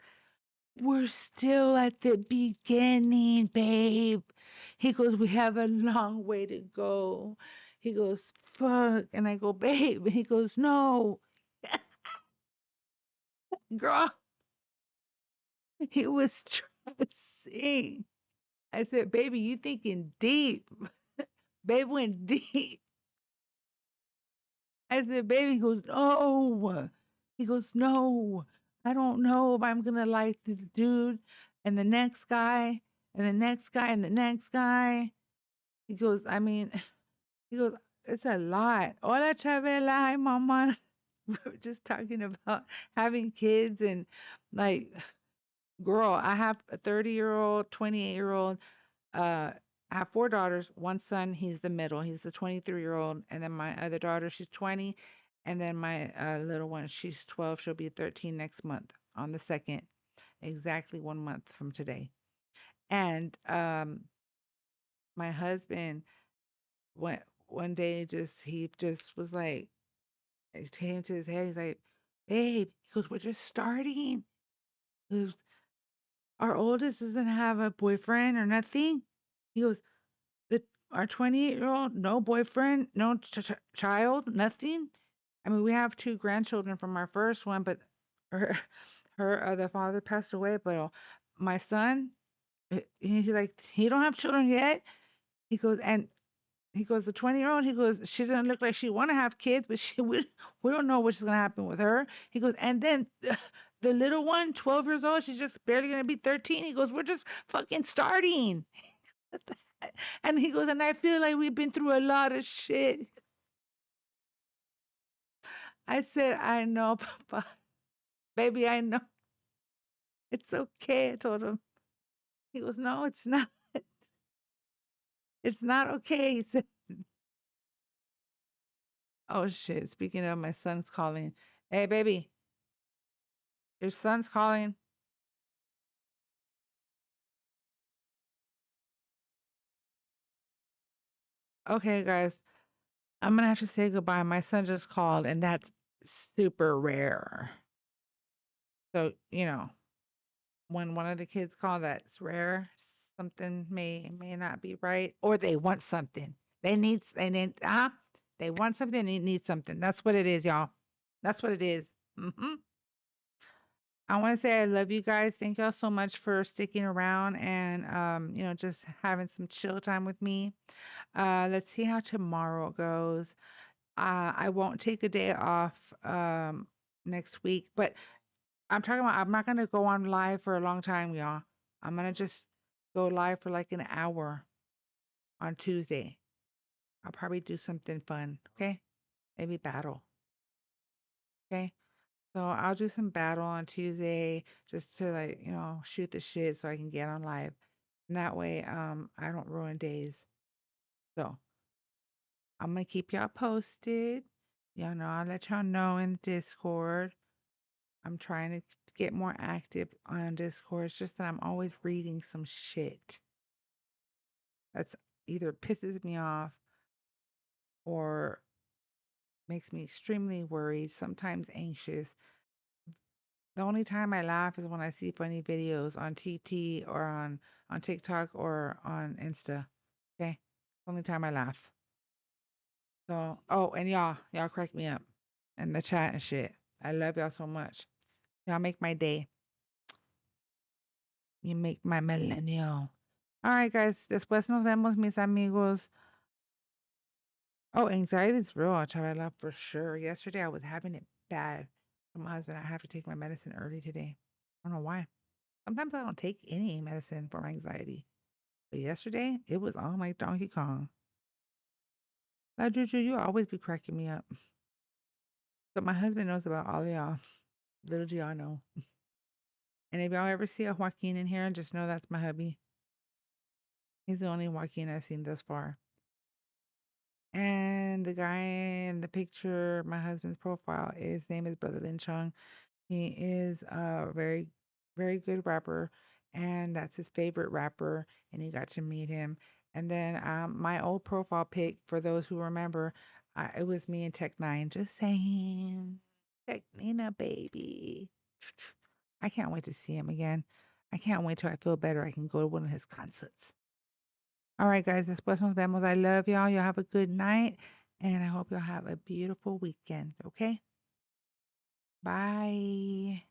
we're still at the beginning, babe. He goes, we have a long way to go. He goes, fuck. And I go, babe. And he goes, no, girl. He was stressing. I said, baby, you thinking deep. Babe went deep. I said, baby, he goes, no. He goes, no, I don't know if I'm going to like this dude and the next guy and the next guy and the next guy. He goes, I mean, he goes, it's a lot. Hola, Chavela. Hi, mama. We were just talking about having kids and like, girl, I have a 30-year-old, 28-year-old. I have 4 daughters, 1 son, he's the middle. He's the 23-year-old. And then my other daughter, she's 20. And then my little one, she's 12. She'll be 13 next month on the 2nd, exactly 1 month from today. And my husband went one day, he just was like, it came to his head. He's like, babe, he goes, we're just starting. He goes, our oldest doesn't have a boyfriend or nothing. He goes, our 28-year-old, no boyfriend, no child, nothing. I mean, we have 2 grandchildren from our first one, but her, the father passed away. But my son, he's like, he don't have children yet. He goes, and he goes, the 20-year-old, he goes, she doesn't look like she want to have kids, but we don't know what's going to happen with her. He goes, and then the little one, 12 years old, she's just barely going to be 13. He goes, we're just fucking starting. And he goes, and I feel like we've been through a lot of shit. I said, I know, Papa. Baby, I know. It's okay, I told him. He goes, no, it's not. It's not okay. He said, oh, shit. Speaking of, my son's calling. Hey, baby, your son's calling. Okay, guys, I'm going to have to say goodbye. My son just called, and that's super rare. So, when one of the kids call, that's rare. Something may not be right, or they want something. They want something. They need something. That's what it is, y'all. That's what it is. I want to say I love you guys. Thank y'all so much for sticking around and just having some chill time with me. Let's see how tomorrow goes. I won't take a day off next week, but I'm not gonna go on live for a long time, y'all. I'm gonna just go live for like an hour on Tuesday. I'll probably do something fun, okay? Maybe battle. Okay. So I'll do some battle on Tuesday just to shoot the shit so I can get on live. And that way, I don't ruin days. So I'm gonna keep y'all posted. Y'all know I'll let y'all know in Discord. I'm trying to get more active on Discord. It's just that I'm always reading some shit that's either pisses me off or makes me extremely worried, sometimes anxious. The only time I laugh is when I see funny videos on TT or on TikTok or on Insta. Okay? Only time I laugh. So, and y'all crack me up in the chat and shit. I love y'all so much. Y'all make my day. You make my millennial. All right, guys. Después nos vemos, mis amigos. Oh, anxiety is real, Chavela, for sure. Yesterday, I was having it bad. My husband, I have to take my medicine early today. I don't know why. Sometimes I don't take any medicine for my anxiety. But yesterday, it was on like Donkey Kong. Juju, you always be cracking me up. But my husband knows about all of y'all. Little do y'all know. And if y'all ever see a Joaquin in here, just know that's my hubby. He's the only Joaquin I've seen thus far. And the guy in the picture, my husband's profile, his name is Brother Lin Chung. He is a very, very good rapper, and that's his favorite rapper, and he got to meet him. And then my old profile pic, for those who remember, it was me and Tech9. Just saying. Tech Nina, baby. I can't wait to see him again. I can't wait till I feel better. I can go to one of his concerts. All right, guys. Después nos vemos. I love y'all. Y'all have a good night. And I hope y'all have a beautiful weekend. Okay? Bye.